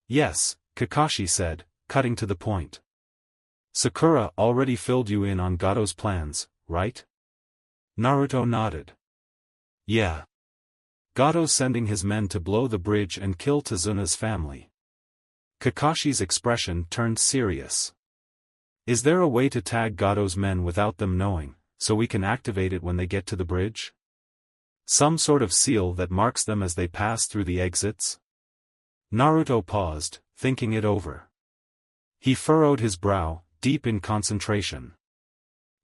Yes, Kakashi said, cutting to the point. Sakura already filled you in on Gato's plans, right? Naruto nodded. Yeah. Gato's sending his men to blow the bridge and kill Tazuna's family. Kakashi's expression turned serious. Is there a way to tag Gato's men without them knowing, so we can activate it when they get to the bridge? Some sort of seal that marks them as they pass through the exits? Naruto paused, thinking it over. He furrowed his brow, deep in concentration.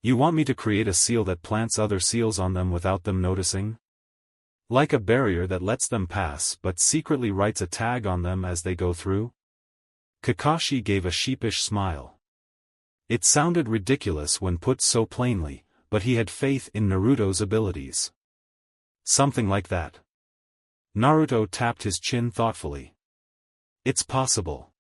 You want me to create a seal that plants other seals on them without them noticing? Like a barrier that lets them pass but secretly writes a tag on them as they go through? Kakashi gave a sheepish smile. It sounded ridiculous when put so plainly, but he had faith in Naruto's abilities. Something like that. Naruto tapped his chin thoughtfully. It's possible.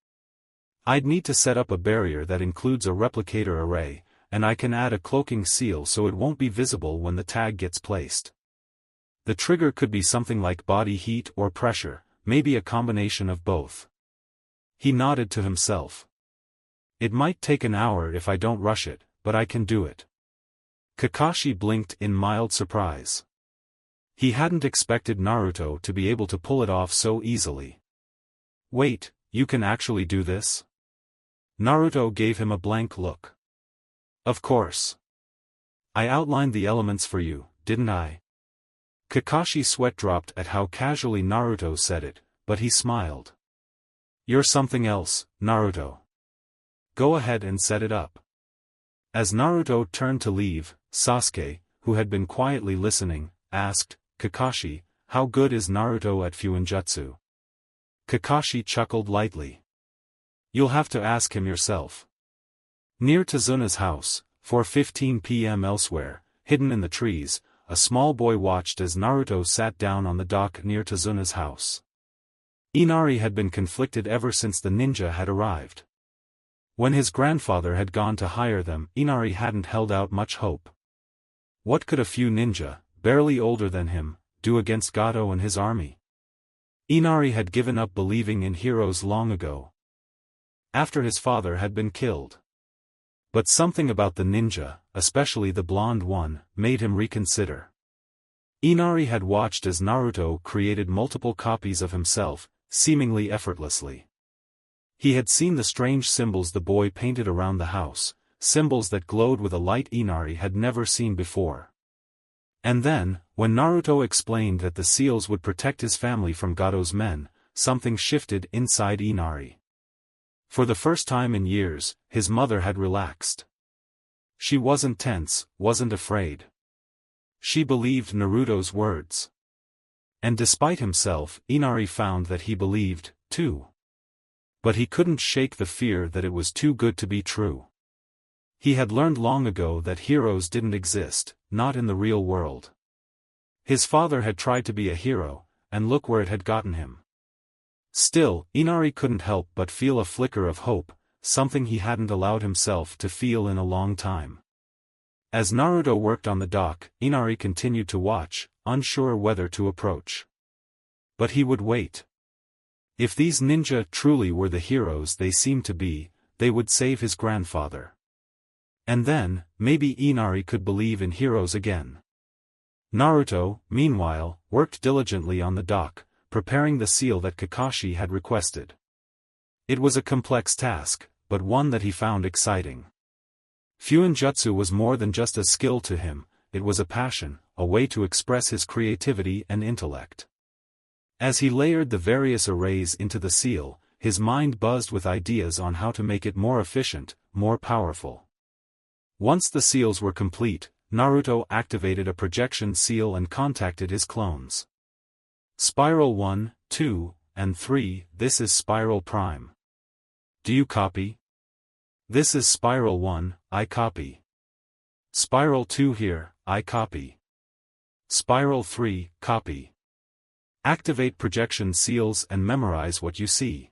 I'd need to set up a barrier that includes a replicator array, and I can add a cloaking seal so it won't be visible when the tag gets placed. The trigger could be something like body heat or pressure, maybe a combination of both. He nodded to himself. It might take an hour if I don't rush it, but I can do it. Kakashi blinked in mild surprise. He hadn't expected Naruto to be able to pull it off so easily. Wait, you can actually do this? Naruto gave him a blank look. Of course. I outlined the elements for you, didn't I? Kakashi's sweat dropped at how casually Naruto said it, but he smiled. You're something else, Naruto. Go ahead and set it up. As Naruto turned to leave, Sasuke, who had been quietly listening, asked, Kakashi, how good is Naruto at Fuinjutsu? Kakashi chuckled lightly. You'll have to ask him yourself. Near Tazuna's house, 4:15 p.m. elsewhere, hidden in the trees, a small boy watched as Naruto sat down on the dock near Tazuna's house. Inari had been conflicted ever since the ninja had arrived. When his grandfather had gone to hire them, Inari hadn't held out much hope. What could a few ninja, barely older than him, do against Gato and his army? Inari had given up believing in heroes long ago, after his father had been killed. But something about the ninja, especially the blonde one, made him reconsider. Inari had watched as Naruto created multiple copies of himself, seemingly effortlessly. He had seen the strange symbols the boy painted around the house, symbols that glowed with a light Inari had never seen before. And then, when Naruto explained that the seals would protect his family from Gato's men, something shifted inside Inari. For the first time in years, his mother had relaxed. She wasn't tense, wasn't afraid. She believed Naruto's words. And despite himself, Inari found that he believed, too. But he couldn't shake the fear that it was too good to be true. He had learned long ago that heroes didn't exist, not in the real world. His father had tried to be a hero, and look where it had gotten him. Still, Inari couldn't help but feel a flicker of hope, something he hadn't allowed himself to feel in a long time. As Naruto worked on the dock, Inari continued to watch, unsure whether to approach. But he would wait. If these ninja truly were the heroes they seemed to be, they would save his grandfather. And then, maybe Inari could believe in heroes again. Naruto, meanwhile, worked diligently on the dock, preparing the seal that Kakashi had requested. It was a complex task, but one that he found exciting. Fuinjutsu was more than just a skill to him, it was a passion, a way to express his creativity and intellect. As he layered the various arrays into the seal, his mind buzzed with ideas on how to make it more efficient, more powerful. Once the seals were complete, Naruto activated a projection seal and contacted his clones. Spiral 1, 2, and 3, this is Spiral Prime. Do you copy? This is Spiral 1, I copy. Spiral 2 here, I copy. Spiral 3, copy. Activate projection seals and memorize what you see.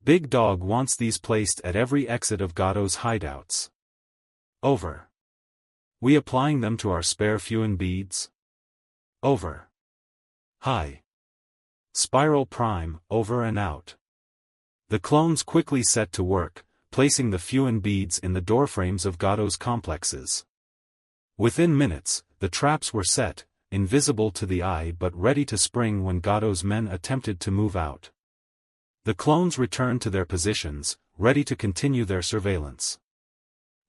Big Dog wants these placed at every exit of Gato's hideouts. Over. We applying them to our spare Fuin beads? Over. Hi. Spiral Prime, over and out. The clones quickly set to work, placing the Fuin beads in the doorframes of Gato's complexes. Within minutes, the traps were set, invisible to the eye but ready to spring when Gato's men attempted to move out. The clones returned to their positions, ready to continue their surveillance.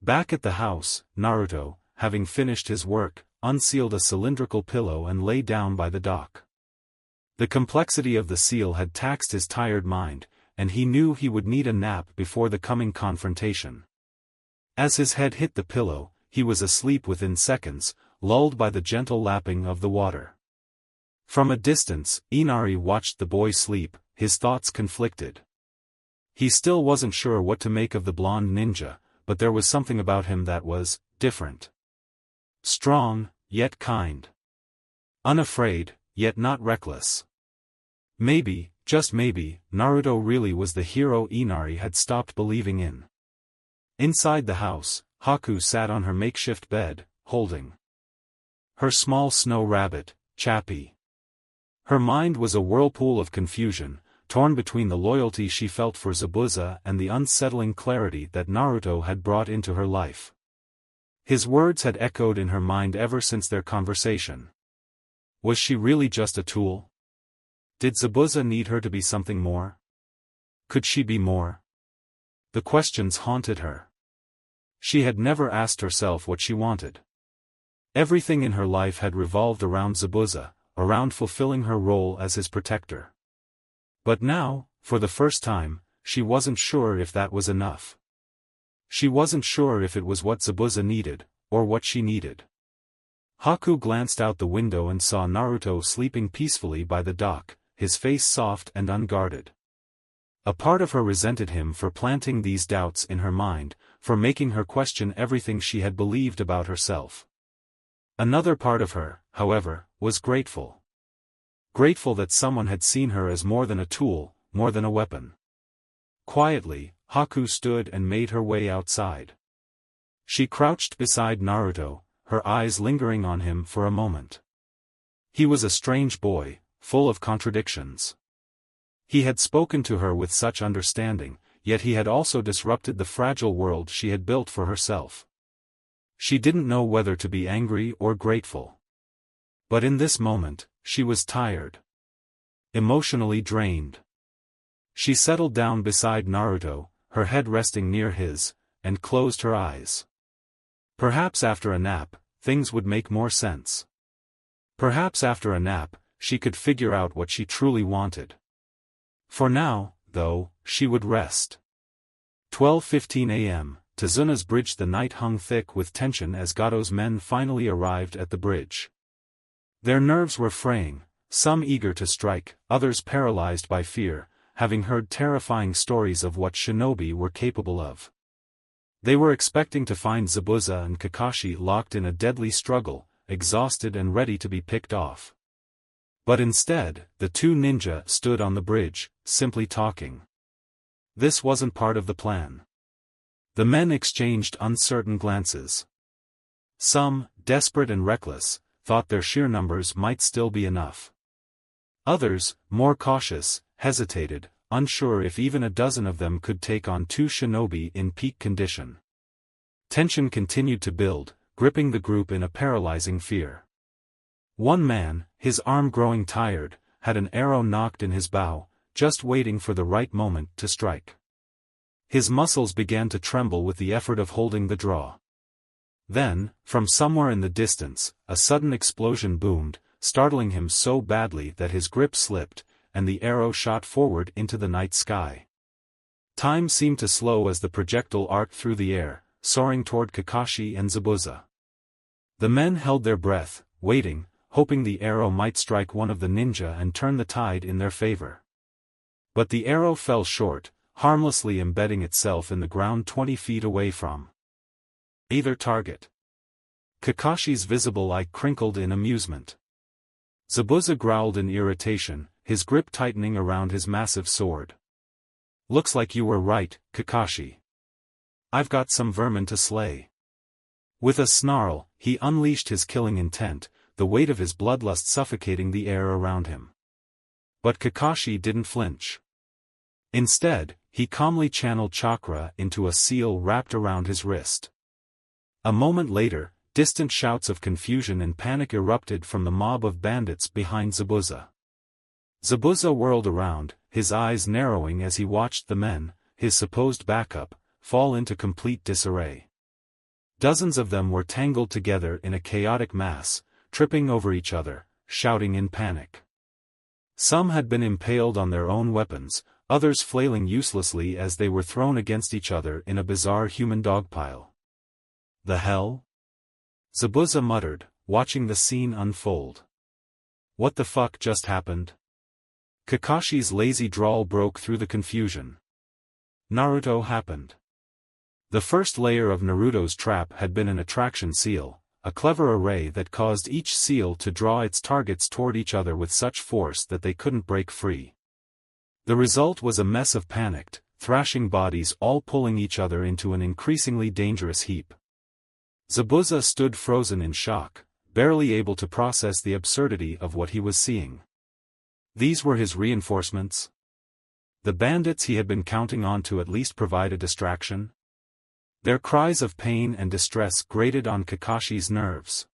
Back at the house, Naruto, having finished his work, unsealed a cylindrical pillow and lay down by the dock. The complexity of the seal had taxed his tired mind, and he knew he would need a nap before the coming confrontation. As his head hit the pillow, he was asleep within seconds, lulled by the gentle lapping of the water. From a distance, Inari watched the boy sleep, his thoughts conflicted. He still wasn't sure what to make of the blonde ninja, but there was something about him that was different. Strong, yet kind. Unafraid, yet not reckless. Maybe, just maybe, Naruto really was the hero Inari had stopped believing in. Inside the house, Haku sat on her makeshift bed, holding her small snow rabbit, Chappie. Her mind was a whirlpool of confusion, torn between the loyalty she felt for Zabuza and the unsettling clarity that Naruto had brought into her life. His words had echoed in her mind ever since their conversation. Was she really just a tool? Did Zabuza need her to be something more? Could she be more? The questions haunted her. She had never asked herself what she wanted. Everything in her life had revolved around Zabuza, around fulfilling her role as his protector. But now, for the first time, she wasn't sure if that was enough. She wasn't sure if it was what Zabuza needed, or what she needed. Haku glanced out the window and saw Naruto sleeping peacefully by the dock, his face soft and unguarded. A part of her resented him for planting these doubts in her mind, for making her question everything she had believed about herself. Another part of her, however, was grateful. grateful that someone had seen her as more than a tool, more than a weapon. Quietly, Haku stood and made her way outside. She crouched beside Naruto, her eyes lingering on him for a moment. He was a strange boy, full of contradictions. He had spoken to her with such understanding, yet he had also disrupted the fragile world she had built for herself. She didn't know whether to be angry or grateful. But in this moment, she was tired. Emotionally drained. She settled down beside Naruto, her head resting near his, and closed her eyes. Perhaps after a nap, things would make more sense. Perhaps after a nap, she could figure out what she truly wanted. For now, though, she would rest. 12:15 a.m., Tazuna's bridge. The night hung thick with tension as Gato's men finally arrived at the bridge. Their nerves were fraying, some eager to strike, others paralyzed by fear, having heard terrifying stories of what Shinobi were capable of. They were expecting to find Zabuza and Kakashi locked in a deadly struggle, exhausted and ready to be picked off. But instead, the two ninja stood on the bridge, simply talking. This wasn't part of the plan. The men exchanged uncertain glances. Some, desperate and reckless, thought their sheer numbers might still be enough. Others, more cautious, hesitated, unsure if even a dozen of them could take on two shinobi in peak condition. Tension continued to build, gripping the group in a paralyzing fear. One man, his arm growing tired, had an arrow knocked in his bow, just waiting for the right moment to strike. His muscles began to tremble with the effort of holding the draw. Then, from somewhere in the distance, a sudden explosion boomed, startling him so badly that his grip slipped, and the arrow shot forward into the night sky. Time seemed to slow as the projectile arced through the air, soaring toward Kakashi and Zabuza. The men held their breath, waiting, hoping the arrow might strike one of the ninja and turn the tide in their favor. But the arrow fell short, harmlessly embedding itself in the ground 20 feet away from either target. Kakashi's visible eye crinkled in amusement. Zabuza growled in irritation, his grip tightening around his massive sword. "Looks like you were right, Kakashi. I've got some vermin to slay." With a snarl, he unleashed his killing intent, the weight of his bloodlust suffocating the air around him. But Kakashi didn't flinch. Instead, he calmly channeled chakra into a seal wrapped around his wrist. A moment later, distant shouts of confusion and panic erupted from the mob of bandits behind Zabuza. Zabuza whirled around, his eyes narrowing as he watched the men, his supposed backup, fall into complete disarray. Dozens of them were tangled together in a chaotic mass, tripping over each other, shouting in panic. Some had been impaled on their own weapons, others flailing uselessly as they were thrown against each other in a bizarre human dogpile. "The hell?" Zabuza muttered, watching the scene unfold. "What the fuck just happened?" Kakashi's lazy drawl broke through the confusion. Naruto happened. The first layer of Naruto's trap had been an attraction seal, a clever array that caused each seal to draw its targets toward each other with such force that they couldn't break free. The result was a mess of panicked, thrashing bodies all pulling each other into an increasingly dangerous heap. Zabuza stood frozen in shock, barely able to process the absurdity of what he was seeing. These were his reinforcements? The bandits he had been counting on to at least provide a distraction? Their cries of pain and distress grated on Kakashi's nerves.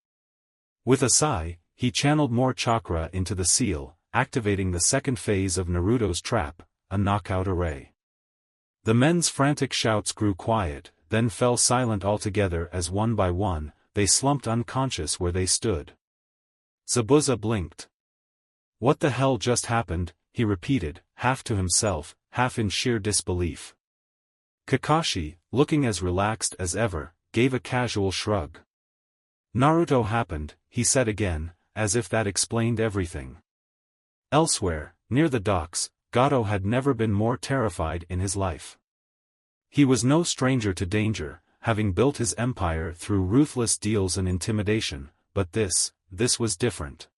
With a sigh, he channeled more chakra into the seal, activating the second phase of Naruto's trap, a knockout array. The men's frantic shouts grew quiet, then fell silent altogether as one by one, they slumped unconscious where they stood. Zabuza blinked. "What the hell just happened?" he repeated, half to himself, half in sheer disbelief. Kakashi, looking as relaxed as ever, gave a casual shrug. "Naruto happened," he said again, as if that explained everything. Elsewhere, near the docks, Gato had never been more terrified in his life. He was no stranger to danger, having built his empire through ruthless deals and intimidation, but this was different.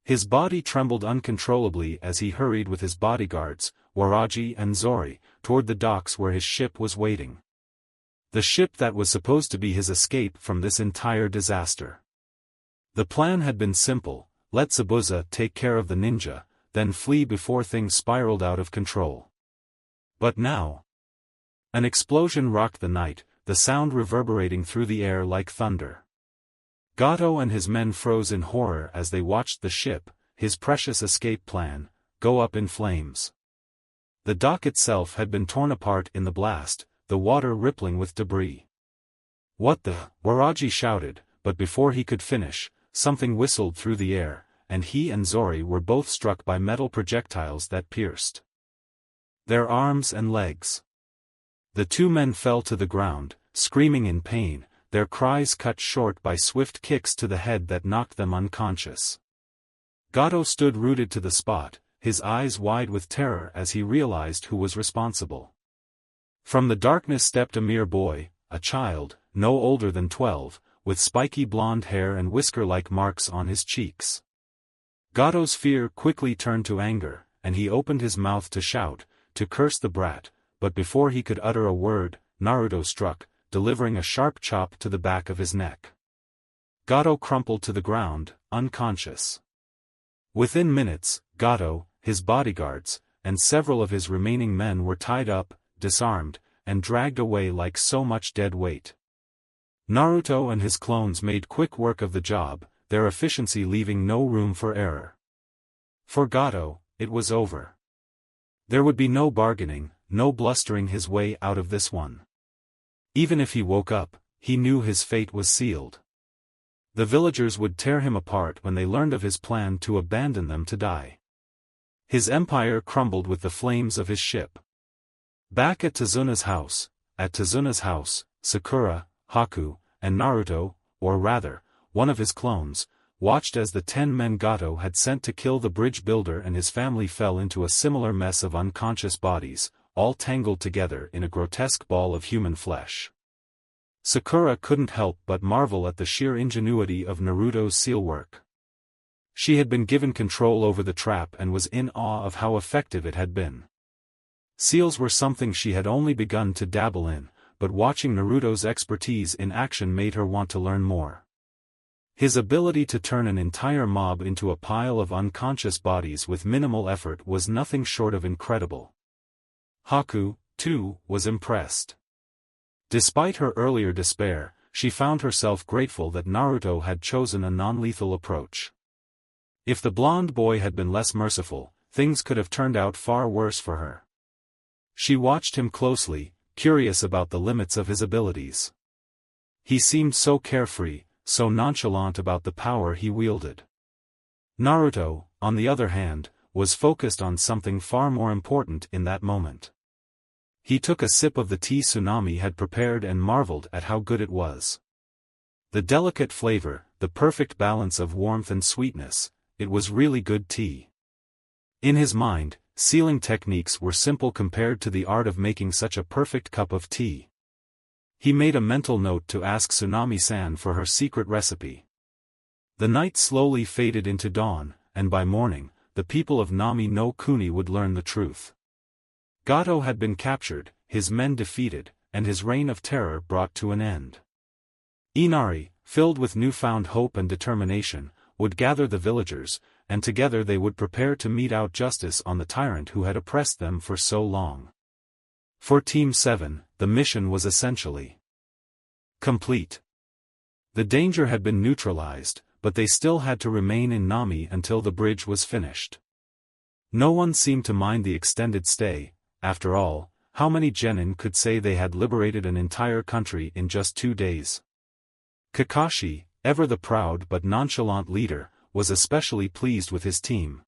His body trembled uncontrollably as he hurried with his bodyguards, Waraji and Zori, toward the docks where his ship was waiting. The ship that was supposed to be his escape from this entire disaster. The plan had been simple: let Zabuza take care of the ninja, then flee before things spiraled out of control. But now, an explosion rocked the night, the sound reverberating through the air like thunder. Gato and his men froze in horror as they watched the ship, his precious escape plan, go up in flames. The dock itself had been torn apart in the blast, the water rippling with debris. "What the?" Waraji shouted, but before he could finish, something whistled through the air, and he and Zori were both struck by metal projectiles that pierced their arms and legs. The two men fell to the ground, screaming in pain, their cries cut short by swift kicks to the head that knocked them unconscious. Gato stood rooted to the spot, his eyes wide with terror as he realized who was responsible. From the darkness stepped a mere boy, a child, no older than 12, with spiky blonde hair and whisker-like marks on his cheeks. Gato's fear quickly turned to anger, and he opened his mouth to shout, to curse the brat, but before he could utter a word, Naruto struck, delivering a sharp chop to the back of his neck. Gato crumpled to the ground, unconscious. Within minutes, Gato, his bodyguards, and several of his remaining men were tied up, disarmed, and dragged away like so much dead weight. Naruto and his clones made quick work of the job, their efficiency leaving no room for error. For Gato, it was over. There would be no bargaining, no blustering his way out of this one. Even if he woke up, he knew his fate was sealed. The villagers would tear him apart when they learned of his plan to abandon them to die. His empire crumbled with the flames of his ship. Back at Tazuna's house, Sakura, Haku, and Naruto, or rather, one of his clones, watched as the 10 men Gato had sent to kill the bridge builder and his family fell into a similar mess of unconscious bodies, all tangled together in a grotesque ball of human flesh. Sakura couldn't help but marvel at the sheer ingenuity of Naruto's sealwork. She had been given control over the trap and was in awe of how effective it had been. Seals were something she had only begun to dabble in, but watching Naruto's expertise in action made her want to learn more. His ability to turn an entire mob into a pile of unconscious bodies with minimal effort was nothing short of incredible. Haku, too, was impressed. Despite her earlier despair, she found herself grateful that Naruto had chosen a non-lethal approach. If the blonde boy had been less merciful, things could have turned out far worse for her. She watched him closely, curious about the limits of his abilities. He seemed so carefree, so nonchalant about the power he wielded. Naruto, on the other hand, was focused on something far more important in that moment. He took a sip of the tea Tsunade had prepared and marveled at how good it was. The delicate flavor, the perfect balance of warmth and sweetness, it was really good tea. In his mind, sealing techniques were simple compared to the art of making such a perfect cup of tea. He made a mental note to ask Tsunade-san for her secret recipe. The night slowly faded into dawn, and by morning, the people of Nami no Kuni would learn the truth. Gato had been captured, his men defeated, and his reign of terror brought to an end. Inari, filled with newfound hope and determination, would gather the villagers, and together they would prepare to mete out justice on the tyrant who had oppressed them for so long. For Team 7, the mission was essentially complete. The danger had been neutralized, but they still had to remain in Nami until the bridge was finished. No one seemed to mind the extended stay. After all, how many genin could say they had liberated an entire country in just 2 days? Kakashi, ever the proud but nonchalant leader, was especially pleased with his team.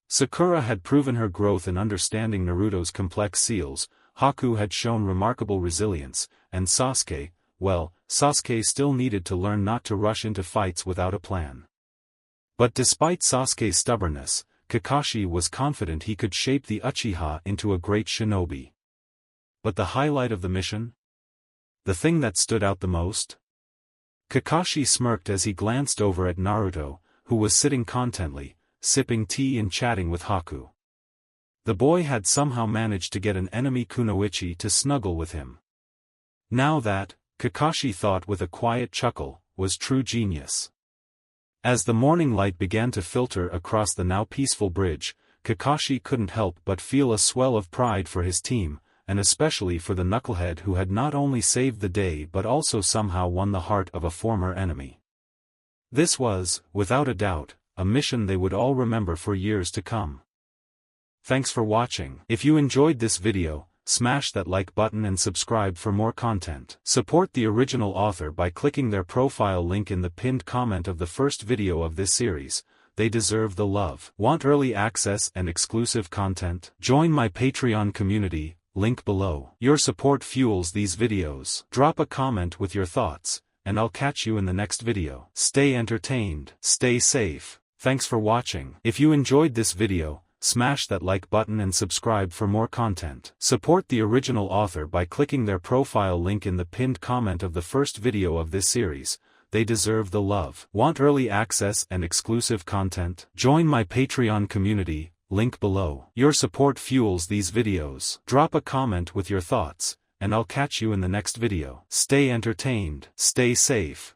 Sakura had proven her growth in understanding Naruto's complex seals, Haku had shown remarkable resilience, and Sasuke, well, Sasuke still needed to learn not to rush into fights without a plan. But despite Sasuke's stubbornness, Kakashi was confident he could shape the Uchiha into a great shinobi. But the highlight of the mission? The thing that stood out the most? Kakashi smirked as he glanced over at Naruto, who was sitting contentedly, sipping tea and chatting with Haku. The boy had somehow managed to get an enemy kunoichi to snuggle with him. Now that, Kakashi thought with a quiet chuckle, was true genius. As the morning light began to filter across the now peaceful bridge, Kakashi couldn't help but feel a swell of pride for his team, and especially for the knucklehead who had not only saved the day but also somehow won the heart of a former enemy. This was, without a doubt, a mission they would all remember for years to come. Thanks for watching. If you enjoyed this video, smash that like button and subscribe for more content. Support the original author by clicking their profile link in the pinned comment of the first video of this series. They deserve the love. Want early access and exclusive content? Join my Patreon community, link below. Your support fuels these videos. Drop a comment with your thoughts, and I'll catch you in the next video. Stay entertained, stay safe. Thanks for watching. If you enjoyed this video, smash that like button and subscribe for more content. Support the original author by clicking their profile link in the pinned comment of the first video of this series. They deserve the love. Want early access and exclusive content? Join my Patreon community, link below. Your support fuels these videos. Drop a comment with your thoughts, and I'll catch you in the next video. Stay entertained, stay safe.